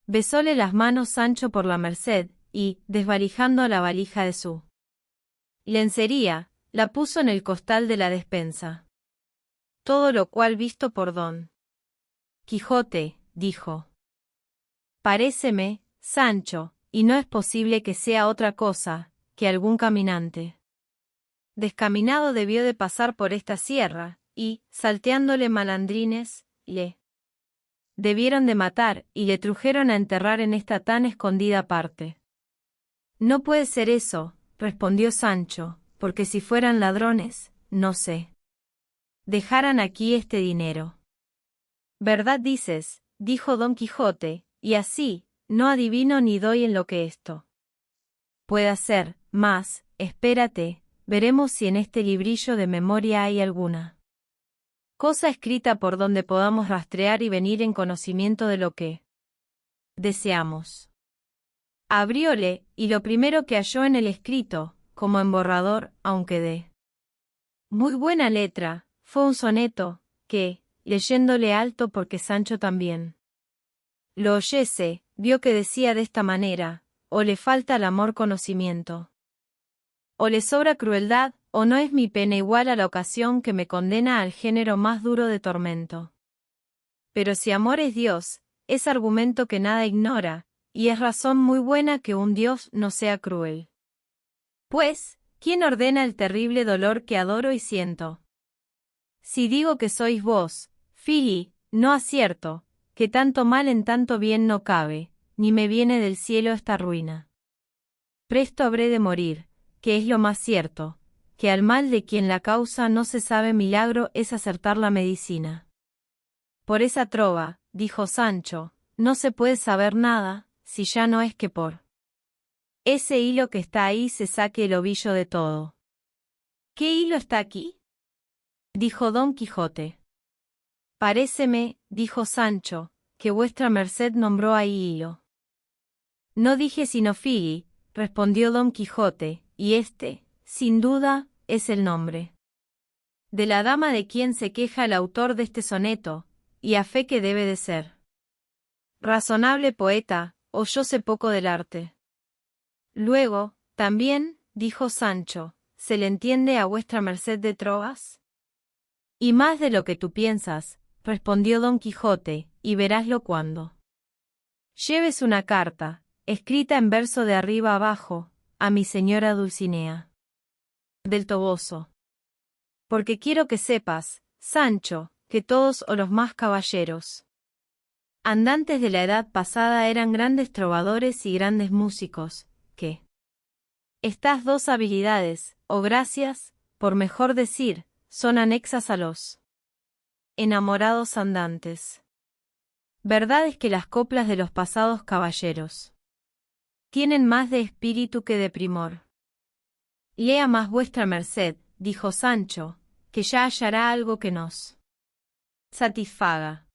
Besóle las manos Sancho por la merced, y, desvalijando la valija de su lencería, la puso en el costal de la despensa. Todo lo cual visto por Don Quijote, dijo: paréceme, Sancho, y no es posible que sea otra cosa, que algún caminante descaminado debió de pasar por esta sierra, y, salteándole malandrines, le debieron de matar, y le trujeron a enterrar en esta tan escondida parte. No puede ser eso, respondió Sancho, porque si fueran ladrones, no sé, dejaran aquí este dinero. ¿Verdad dices?, dijo Don Quijote, y así, no adivino ni doy en lo que esto pueda ser, mas, espérate, veremos si en este librillo de memoria hay alguna cosa escrita por donde podamos rastrear y venir en conocimiento de lo que deseamos. Abrióle, y lo primero que halló en el escrito, como en borrador, aunque de muy buena letra, fue un soneto, que, leyéndole alto porque Sancho también lo oyese, vio que decía de esta manera: o le falta al amor conocimiento, o le sobra crueldad, o no es mi pena igual a la ocasión que me condena al género más duro de tormento. Pero si amor es Dios, es argumento que nada ignora, y es razón muy buena que un Dios no sea cruel. Pues, ¿quién ordena el terrible dolor que adoro y siento? Si digo que sois vos, Fili, no acierto, que tanto mal en tanto bien no cabe, ni me viene del cielo esta ruina. Presto habré de morir, que es lo más cierto, que al mal de quien la causa no se sabe milagro es acertar la medicina. Por esa trova, dijo Sancho, no se puede saber nada, si ya no es que por ese hilo que está ahí se saque el ovillo de todo. ¿Qué hilo está aquí?, dijo Don Quijote. Paréceme, dijo Sancho, que vuestra merced nombró ahí hilo. No dije sino Fili, respondió Don Quijote, y este, sin duda, es el nombre de la dama de quien se queja el autor de este soneto, y a fe que debe de ser razonable poeta, o yo sé poco del arte. Luego, también, dijo Sancho, ¿se le entiende a vuestra merced de trovas? Y más de lo que tú piensas, respondió Don Quijote, y veráslo cuando lleves una carta, escrita en verso de arriba abajo, a mi señora Dulcinea del Toboso. Porque quiero que sepas, Sancho, que todos o los más caballeros andantes de la edad pasada eran grandes trovadores y grandes músicos, que estas dos habilidades, o gracias, por mejor decir, son anexas a los enamorados andantes. Verdad es que las coplas de los pasados caballeros tienen más de espíritu que de primor. Lea más vuestra merced, dijo Sancho, que ya hallará algo que nos satisfaga.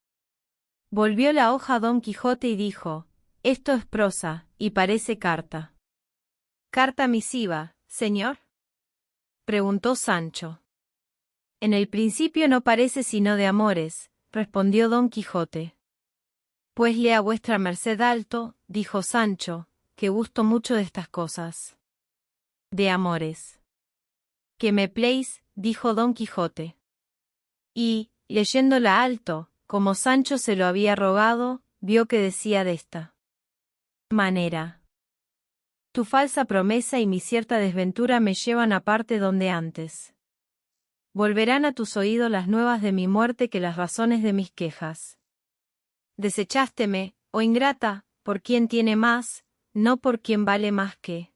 Volvió la hoja Don Quijote y dijo, esto es prosa, y parece carta. ¿Carta misiva, señor?, preguntó Sancho. En el principio no parece sino de amores, respondió Don Quijote. Pues lea vuestra merced alto, dijo Sancho, que gusto mucho de estas cosas. De amores. Que me pléis, dijo Don Quijote. Y, leyéndola alto, como Sancho se lo había rogado, vio que decía de esta manera. Tu falsa promesa y mi cierta desventura me llevan a parte donde antes volverán a tus oídos las nuevas de mi muerte que las razones de mis quejas. Desechásteme, oh ingrata, por quien tiene más, no por quien vale más que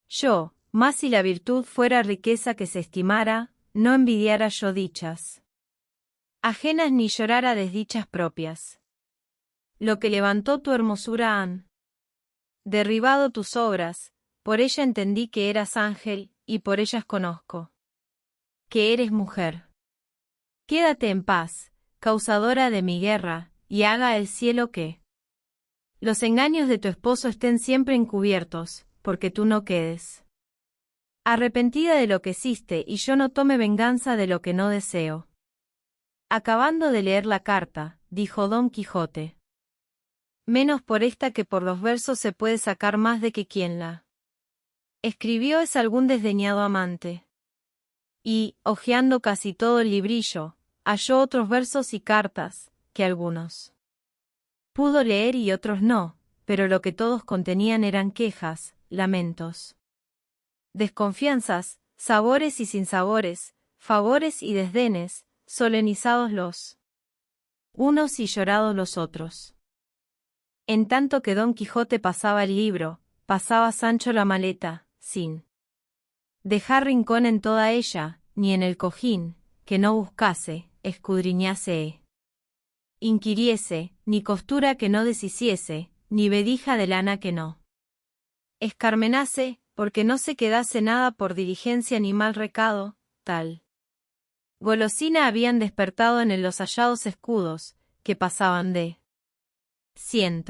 yo, más si la virtud fuera riqueza que se estimara, no envidiara yo dichas ajenas ni llorara desdichas propias. Lo que levantó tu hermosura han derribado tus obras, por ella entendí que eras ángel, y por ellas conozco que eres mujer. Quédate en paz, causadora de mi guerra, y haga el cielo que los engaños de tu esposo estén siempre encubiertos, porque tú no quedes arrepentida de lo que hiciste y yo no tome venganza de lo que no deseo. Acabando de leer la carta, dijo Don Quijote. Menos por esta que por los versos se puede sacar más de que quien la escribió es algún desdeñado amante. Y, hojeando casi todo el librillo, halló otros versos y cartas, que algunos pudo leer y otros no, pero lo que todos contenían eran quejas, lamentos, desconfianzas, sabores y sinsabores, favores y desdenes, solenizados los unos y llorados los otros. En tanto que Don Quijote pasaba el libro, pasaba Sancho la maleta, sin dejar rincón en toda ella, ni en el cojín, que no buscase, escudriñase, inquiriese, ni costura que no deshiciese, ni vedija de lana que no escarmenase, porque no se quedase nada por diligencia ni mal recado, tal golosina habían despertado en él los hallados escudos, que pasaban de 100.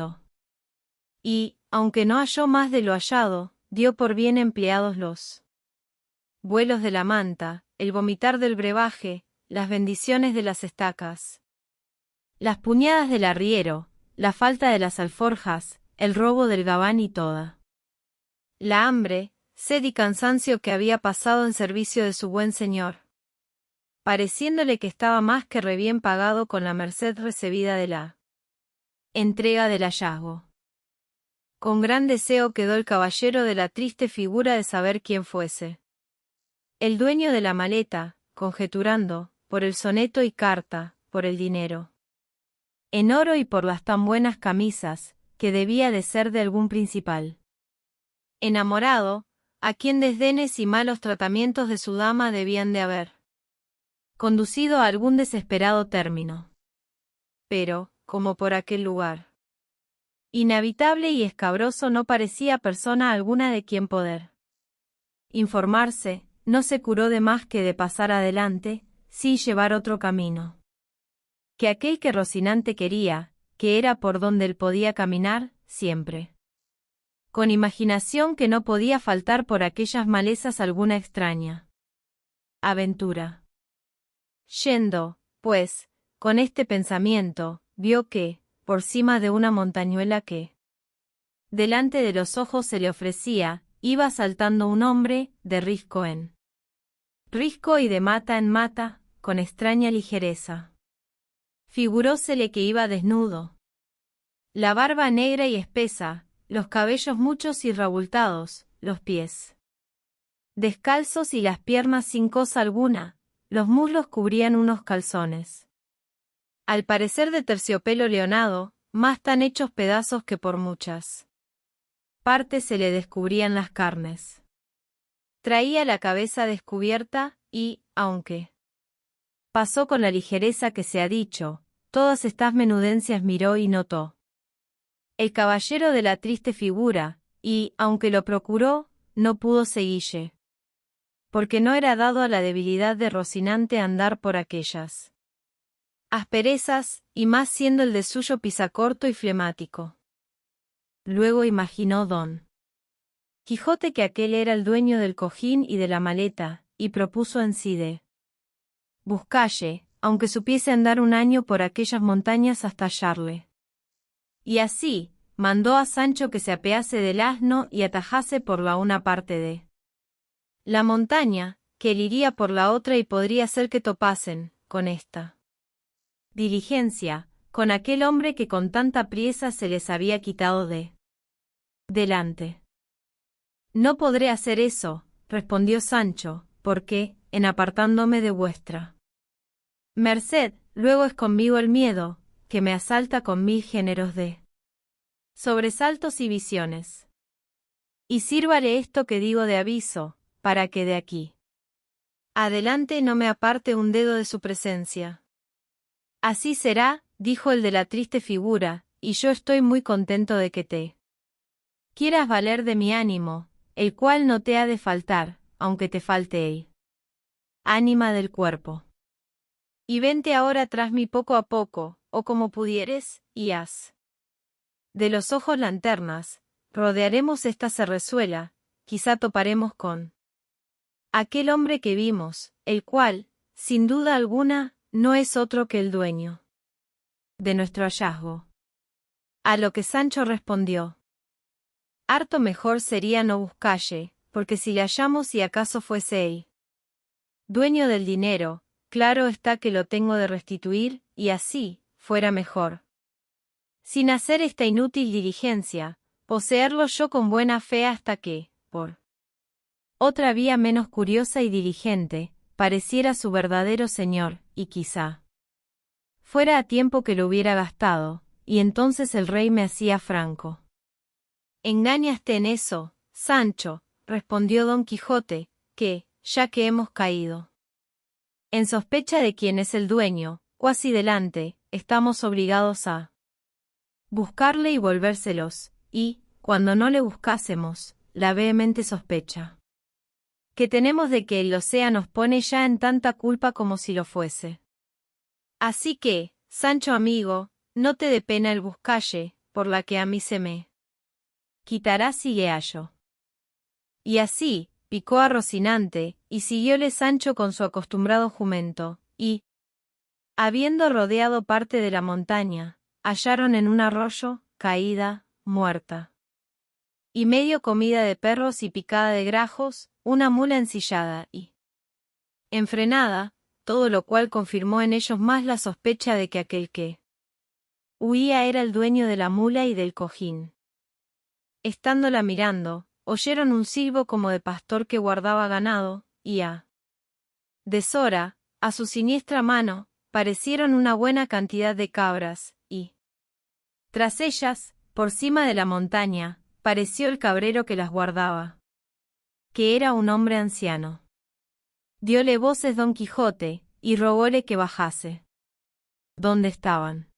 Y, aunque no halló más de lo hallado, dio por bien empleados los vuelos de la manta, el vomitar del brebaje, las bendiciones de las estacas, las puñadas del arriero, la falta de las alforjas, el robo del gabán y toda la hambre, sed y cansancio que había pasado en servicio de su buen señor, pareciéndole que estaba más que re bien pagado con la merced recebida de la entrega del hallazgo. Con gran deseo quedó el caballero de la triste figura de saber quién fuese el dueño de la maleta, conjeturando, por el soneto y carta, por el dinero en oro y por las tan buenas camisas, que debía de ser de algún principal enamorado, a quien desdenes y malos tratamientos de su dama debían de haber conducido a algún desesperado término. Pero, como por aquel lugar inhabitable y escabroso no parecía persona alguna de quien poder informarse, no se curó de más que de pasar adelante, sí llevar otro camino que aquel que Rocinante quería, que era por donde él podía caminar, siempre con imaginación que no podía faltar por aquellas malezas alguna extraña aventura. Yendo, pues, con este pensamiento, vio que, por cima de una montañuela que delante de los ojos se le ofrecía, iba saltando un hombre, de risco en risco y de mata en mata, con extraña ligereza. Figurósele que iba desnudo. La barba negra y espesa, los cabellos muchos y reabultados, los pies descalzos y las piernas sin cosa alguna, los muslos cubrían unos calzones. Al parecer de terciopelo leonado, más tan hechos pedazos que por muchas partes se le descubrían las carnes. Traía la cabeza descubierta y, aunque pasó con la ligereza que se ha dicho, todas estas menudencias miró y notó el caballero de la triste figura, y, aunque lo procuró, no pudo seguille, porque no era dado a la debilidad de Rocinante andar por aquellas asperezas, y más siendo el de suyo pisacorto y flemático. Luego imaginó don Quijote que aquel era el dueño del cojín y de la maleta, y propuso en sí de buscalle, aunque supiese andar un año por aquellas montañas hasta hallarle. Y así, mandó a Sancho que se apease del asno y atajase por la una parte de la montaña, que él iría por la otra y podría ser que topasen, con esta diligencia, con aquel hombre que con tanta priesa se les había quitado de delante. No podré hacer eso, respondió Sancho, porque, en apartándome de vuestra merced, luego es conmigo el miedo, que me asalta con 1000 géneros de sobresaltos y visiones. Y sírvale esto que digo de aviso, para que de aquí adelante no me aparte un dedo de su presencia. Así será, dijo el de la triste figura, y yo estoy muy contento de que te quieras valer de mi ánimo, el cual no te ha de faltar, aunque te falte el ánima del cuerpo. Y vente ahora tras mí poco a poco, o como pudieres, y haz de los ojos lanternas, rodearemos esta serrezuela, quizá toparemos con aquel hombre que vimos, el cual, sin duda alguna, no es otro que el dueño de nuestro hallazgo. A lo que Sancho respondió: harto mejor sería no buscalle, porque si le hallamos y acaso fuese él dueño del dinero, claro está que lo tengo de restituir, y así, fuera mejor, sin hacer esta inútil diligencia, poseerlo yo con buena fe hasta que, por otra vía menos curiosa y diligente, pareciera su verdadero señor, y quizá fuera a tiempo que lo hubiera gastado, y entonces el rey me hacía franco. Engáñaste en eso, Sancho, respondió don Quijote, que, ya que hemos caído en sospecha de quién es el dueño, cuasi delante, estamos obligados a buscarle y volvérselos, y, cuando no le buscásemos, la vehemente sospecha que tenemos de que él lo sea nos pone ya en tanta culpa como si lo fuese. Así que, Sancho amigo, no te dé pena el buscalle, por la que a mí se me quitará si le hallo. Y así, picó a Rocinante, y siguióle Sancho con su acostumbrado jumento, y, habiendo rodeado parte de la montaña, hallaron en un arroyo, caída, muerta, y medio comida de perros y picada de grajos, una mula ensillada y enfrenada, todo lo cual confirmó en ellos más la sospecha de que aquel que huía era el dueño de la mula y del cojín. Estándola mirando, oyeron un silbo como de pastor que guardaba ganado, y a deshora, a su siniestra mano, parecieron una buena cantidad de cabras, y tras ellas, por cima de la montaña, pareció el cabrero que las guardaba, que era un hombre anciano. Dióle voces don Quijote, y rogóle que bajase. ¿Dónde estaban?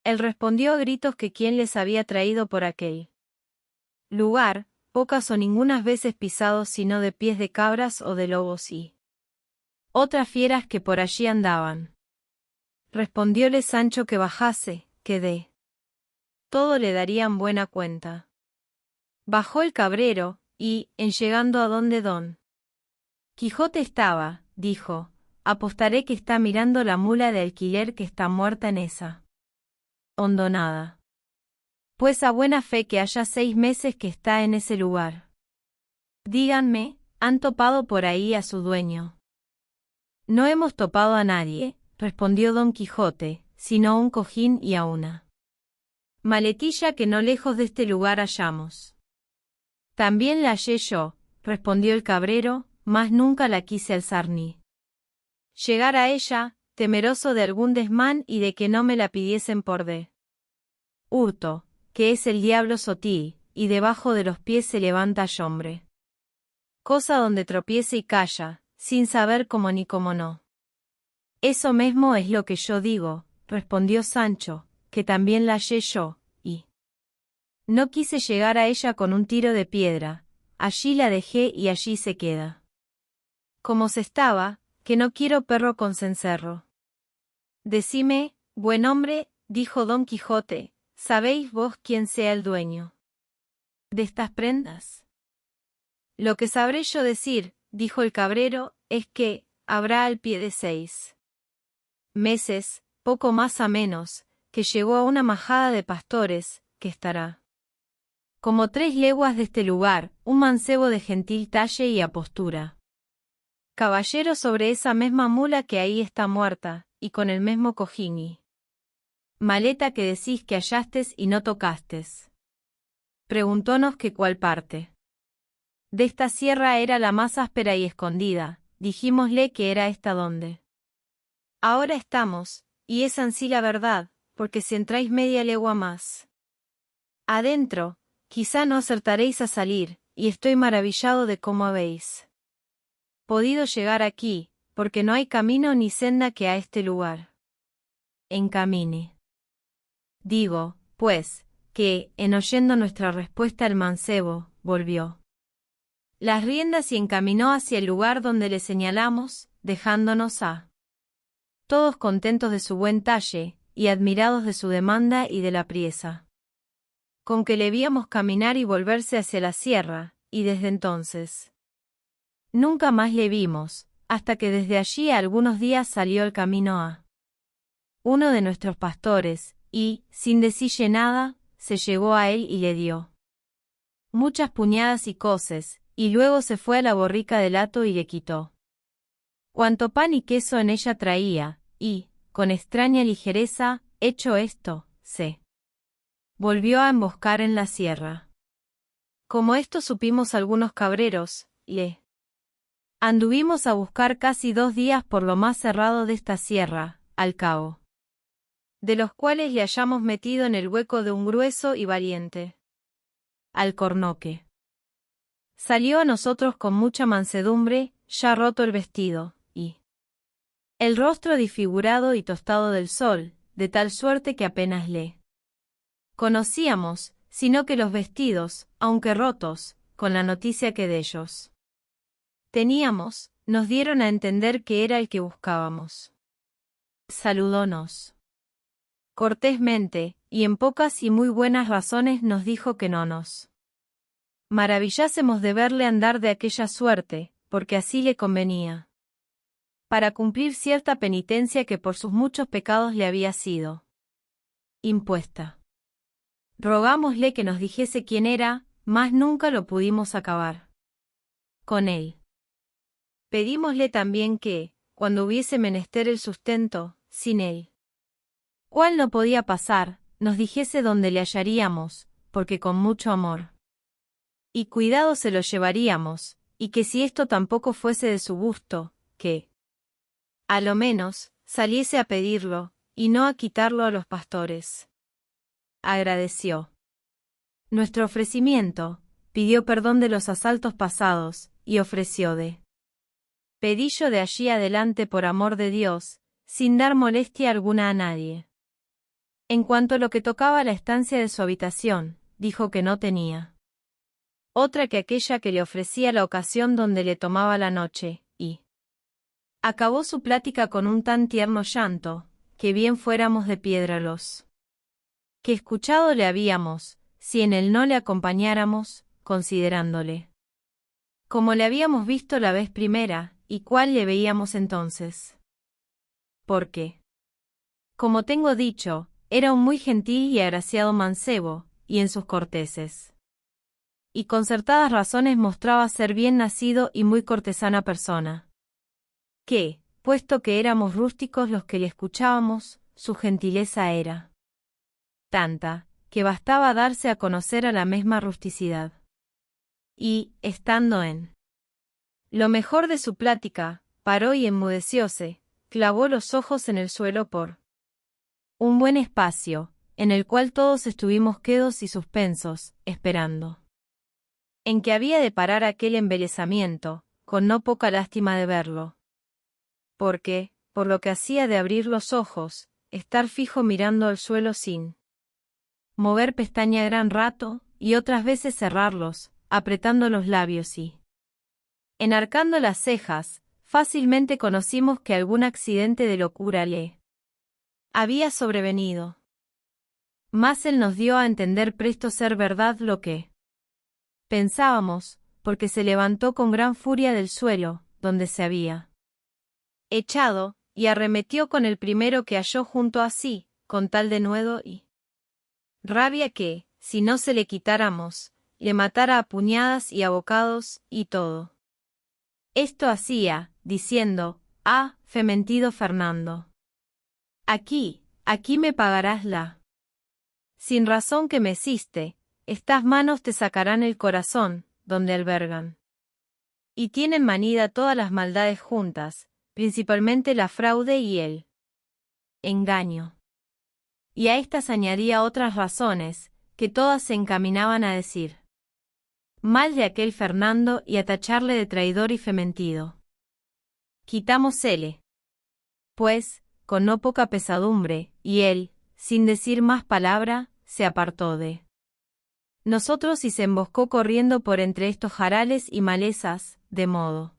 Él respondió a gritos que quién les había traído por aquel lugar, pocas o ningunas veces pisados sino de pies de cabras o de lobos y otras fieras que por allí andaban. Respondióle Sancho que bajase, que de todo le darían buena cuenta. Bajó el cabrero, y, en llegando a donde don Quijote estaba, dijo: apostaré que está mirando la mula de alquiler que está muerta en esa hondonada. Pues a buena fe que haya 6 meses que está en ese lugar. Díganme, ¿han topado por ahí a su dueño? No hemos topado a nadie, respondió Don Quijote, sino a un cojín y a una maletilla que no lejos de este lugar hallamos. También la hallé yo, respondió el cabrero, mas nunca la quise alzar ni llegar a ella, temeroso de algún desmán y de que no me la pidiesen por de hurto, que es el diablo sotil, y debajo de los pies se levanta hombre. Cosa donde tropiece y calla, sin saber cómo ni cómo no. Eso mismo es lo que yo digo, respondió Sancho, que también la hallé yo, y no quise llegar a ella con un tiro de piedra, allí la dejé y allí se queda. Como se estaba, que no quiero perro con cencerro. Decime, buen hombre, dijo Don Quijote, ¿sabéis vos quién sea el dueño de estas prendas? Lo que sabré yo decir, dijo el cabrero, es que habrá al pie de 6 meses, poco más a menos, que llegó a una majada de pastores, que estará como 3 leguas de este lugar, un mancebo de gentil talle y apostura. Caballero sobre esa misma mula que ahí está muerta, y con el mismo cojín y maleta que decís que hallastes y no tocastes. Preguntónos que cuál parte de esta sierra era la más áspera y escondida, dijímosle que era esta donde ahora estamos, y es ansí la verdad, porque si entráis media legua más adentro, quizá no acertaréis a salir, y estoy maravillado de cómo habéis podido llegar aquí, porque no hay camino ni senda que a este lugar encamine. Digo, pues, que, en oyendo nuestra respuesta el mancebo, volvió las riendas y encaminó hacia el lugar donde le señalamos, dejándonos a todos contentos de su buen talle, y admirados de su demanda y de la priesa con que le víamos caminar y volverse hacia la sierra, y desde entonces nunca más le vimos, hasta que desde allí a algunos días salió el camino a uno de nuestros pastores, y, sin decille nada, se llegó a él y le dio muchas puñadas y coces, y luego se fue a la borrica del hato y le quitó cuanto pan y queso en ella traía, y, con extraña ligereza, hecho esto, se volvió a emboscar en la sierra. Como esto supimos algunos cabreros, le anduvimos a buscar casi 2 días por lo más cerrado de esta sierra, al cabo de los cuales le hallamos metido en el hueco de un grueso y valiente alcornoque. Salió a nosotros con mucha mansedumbre, ya roto el vestido, y el rostro disfigurado y tostado del sol, de tal suerte que apenas le conocíamos, sino que los vestidos, aunque rotos, con la noticia que de ellos teníamos, nos dieron a entender que era el que buscábamos. Saludónos cortésmente, y en pocas y muy buenas razones nos dijo que no nos maravillásemos de verle andar de aquella suerte, porque así le convenía, para cumplir cierta penitencia que por sus muchos pecados le había sido impuesta. Rogámosle que nos dijese quién era, mas nunca lo pudimos acabar con él. Pedímosle también que, cuando hubiese menester el sustento, sin él, cual no podía pasar, nos dijese dónde le hallaríamos, porque con mucho amor y cuidado se lo llevaríamos, y que si esto tampoco fuese de su gusto, que, a lo menos, saliese a pedirlo, y no a quitarlo a los pastores. Agradeció nuestro ofrecimiento, pidió perdón de los asaltos pasados, y ofreció de pedillo de allí adelante por amor de Dios, sin dar molestia alguna a nadie. En cuanto a lo que tocaba a la estancia de su habitación, dijo que no tenía otra que aquella que le ofrecía la ocasión donde le tomaba la noche, y acabó su plática con un tan tierno llanto, que bien fuéramos de piedra los que escuchado le habíamos, si en él no le acompañáramos, considerándole como le habíamos visto la vez primera, y cuál le veíamos entonces. Porque, como tengo dicho, era un muy gentil y agraciado mancebo, y en sus corteses y concertadas razones mostraba ser bien nacido y muy cortesana persona, que, puesto que éramos rústicos los que le escuchábamos, su gentileza era tanta, que bastaba darse a conocer a la misma rusticidad. Y, estando en lo mejor de su plática, paró y enmudecióse, clavó los ojos en el suelo por un buen espacio, en el cual todos estuvimos quedos y suspensos, esperando en que había de parar aquel embelesamiento, con no poca lástima de verlo. Porque, por lo que hacía de abrir los ojos, estar fijo mirando al suelo sin mover pestaña gran rato, y otras veces cerrarlos, apretando los labios y enarcando las cejas, fácilmente conocimos que algún accidente de locura le había sobrevenido. Mas él nos dio a entender presto ser verdad lo que pensábamos, porque se levantó con gran furia del suelo, donde se había echado, y arremetió con el primero que halló junto a sí, con tal denuedo y rabia que, si no se le quitáramos, le matara a puñadas y a bocados, y todo. Esto hacía, diciendo, fementido Fernando. Aquí me pagarás la sin razón que me hiciste, estas manos te sacarán el corazón, donde albergan. Y tienen manida todas las maldades juntas, principalmente la fraude y el engaño. Y a estas añadía otras razones, que todas se encaminaban a decir mal de aquel Fernando y a tacharle de traidor y fementido. Quitámosele, pues, con no poca pesadumbre, y él, sin decir más palabra, se apartó de nosotros y se emboscó corriendo por entre estos jarales y malezas, de modo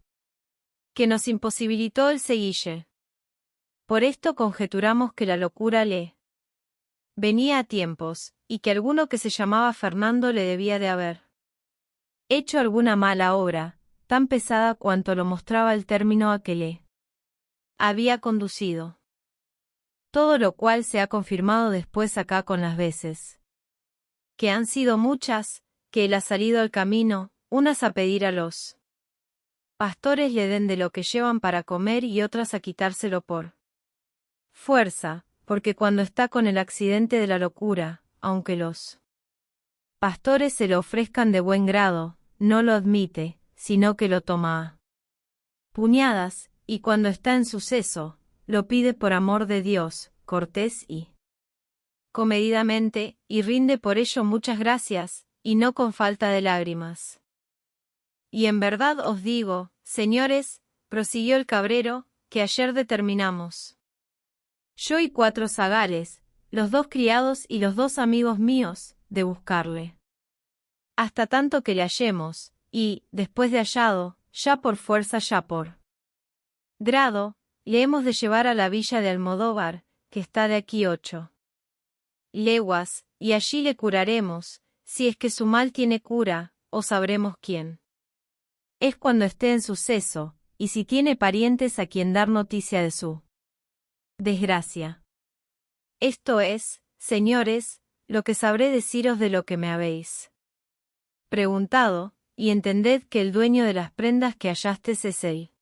que nos imposibilitó el seguille. Por esto conjeturamos que la locura le venía a tiempos, y que alguno que se llamaba Fernando le debía de haber hecho alguna mala obra, tan pesada cuanto lo mostraba el término a que le había conducido. Todo lo cual se ha confirmado después acá con las veces que han sido muchas, que él ha salido al camino, unas a pedir a los pastores le den de lo que llevan para comer y otras a quitárselo por fuerza, porque cuando está con el accidente de la locura, aunque los pastores se lo ofrezcan de buen grado, no lo admite, sino que lo toma a puñadas, y cuando está en suceso, lo pide por amor de Dios, cortés y comedidamente, y rinde por ello muchas gracias, y no con falta de lágrimas. Y en verdad os digo, señores, prosiguió el cabrero, que ayer determinamos, yo y 4 zagales, los 2 criados y los 2 amigos míos, de buscarle, hasta tanto que le hallemos, y, después de hallado, ya por fuerza ya por grado, le hemos de llevar a la villa de Almodóvar, que está de aquí 8 leguas, y allí le curaremos, si es que su mal tiene cura, o sabremos quién es cuando esté en suceso, y si tiene parientes a quien dar noticia de su desgracia. Esto es, señores, lo que sabré deciros de lo que me habéis preguntado, y entended que el dueño de las prendas que hallastes es él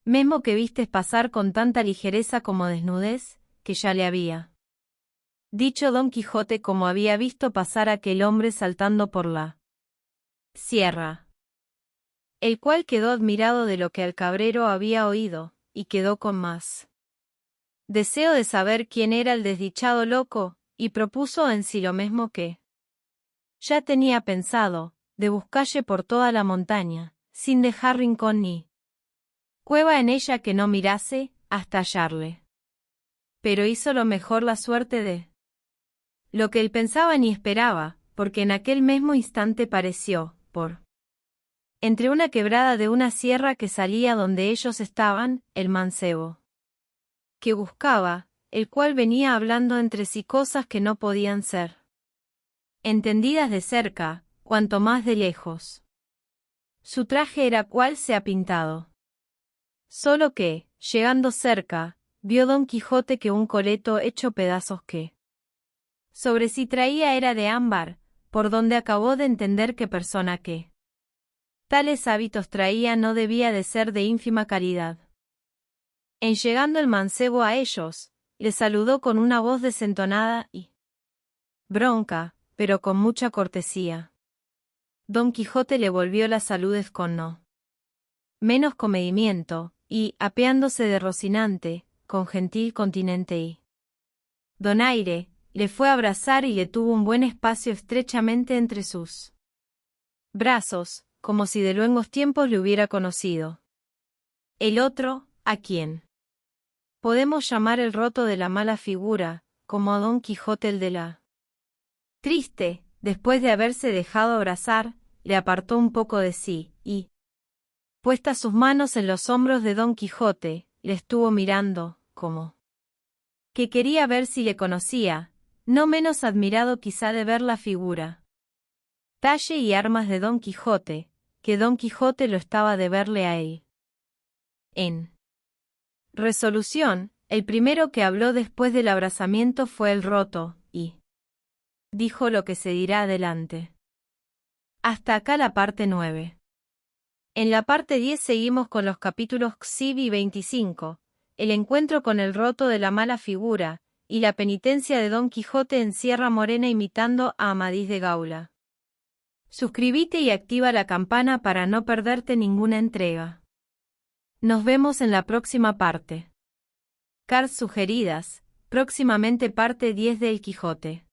mismo que vistes pasar con tanta ligereza como desnudez, que ya le había dicho Don Quijote como había visto pasar a aquel hombre saltando por la sierra, el cual quedó admirado de lo que el cabrero había oído, y quedó con más deseo de saber quién era el desdichado loco, y propuso en sí lo mismo que ya tenía pensado, de buscalle por toda la montaña, sin dejar rincón ni cueva en ella que no mirase, hasta hallarle. Pero hizo lo mejor la suerte de lo que él pensaba ni esperaba, porque en aquel mismo instante pareció, por entre una quebrada de una sierra que salía donde ellos estaban, el mancebo que buscaba, el cual venía hablando entre sí cosas que no podían ser entendidas de cerca, cuanto más de lejos. Su traje era cual se ha pintado. Solo que, llegando cerca, vio Don Quijote que un coleto hecho pedazos que sobre sí traía era de ámbar, por donde acabó de entender que persona que tales hábitos traía no debía de ser de ínfima calidad. En llegando el mancebo a ellos, les saludó con una voz desentonada y bronca, pero con mucha cortesía. Don Quijote le volvió las saludes con no menos comedimiento, y, apeándose de Rocinante, con gentil continente y donaire, le fue a abrazar y le tuvo un buen espacio estrechamente entre sus brazos, como si de luengos tiempos le hubiera conocido. El otro, a quien podemos llamar el roto de la mala figura, como a Don Quijote el de la triste, después de haberse dejado abrazar, le apartó un poco de sí, y, puestas sus manos en los hombros de Don Quijote, le estuvo mirando, como que quería ver si le conocía, no menos admirado quizá de ver la figura, talle y armas de Don Quijote, que Don Quijote lo estaba de verle a él. En resolución, el primero que habló después del abrazamiento fue el roto, y dijo lo que se dirá adelante. Hasta acá la parte 9. En la parte 10 seguimos con los capítulos XIV y 25, el encuentro con el roto de la mala figura, y la penitencia de Don Quijote en Sierra Morena imitando a Amadís de Gaula. Suscríbete y activa la campana para no perderte ninguna entrega. Nos vemos en la próxima parte. Cards sugeridas, próximamente parte 10 del Quijote.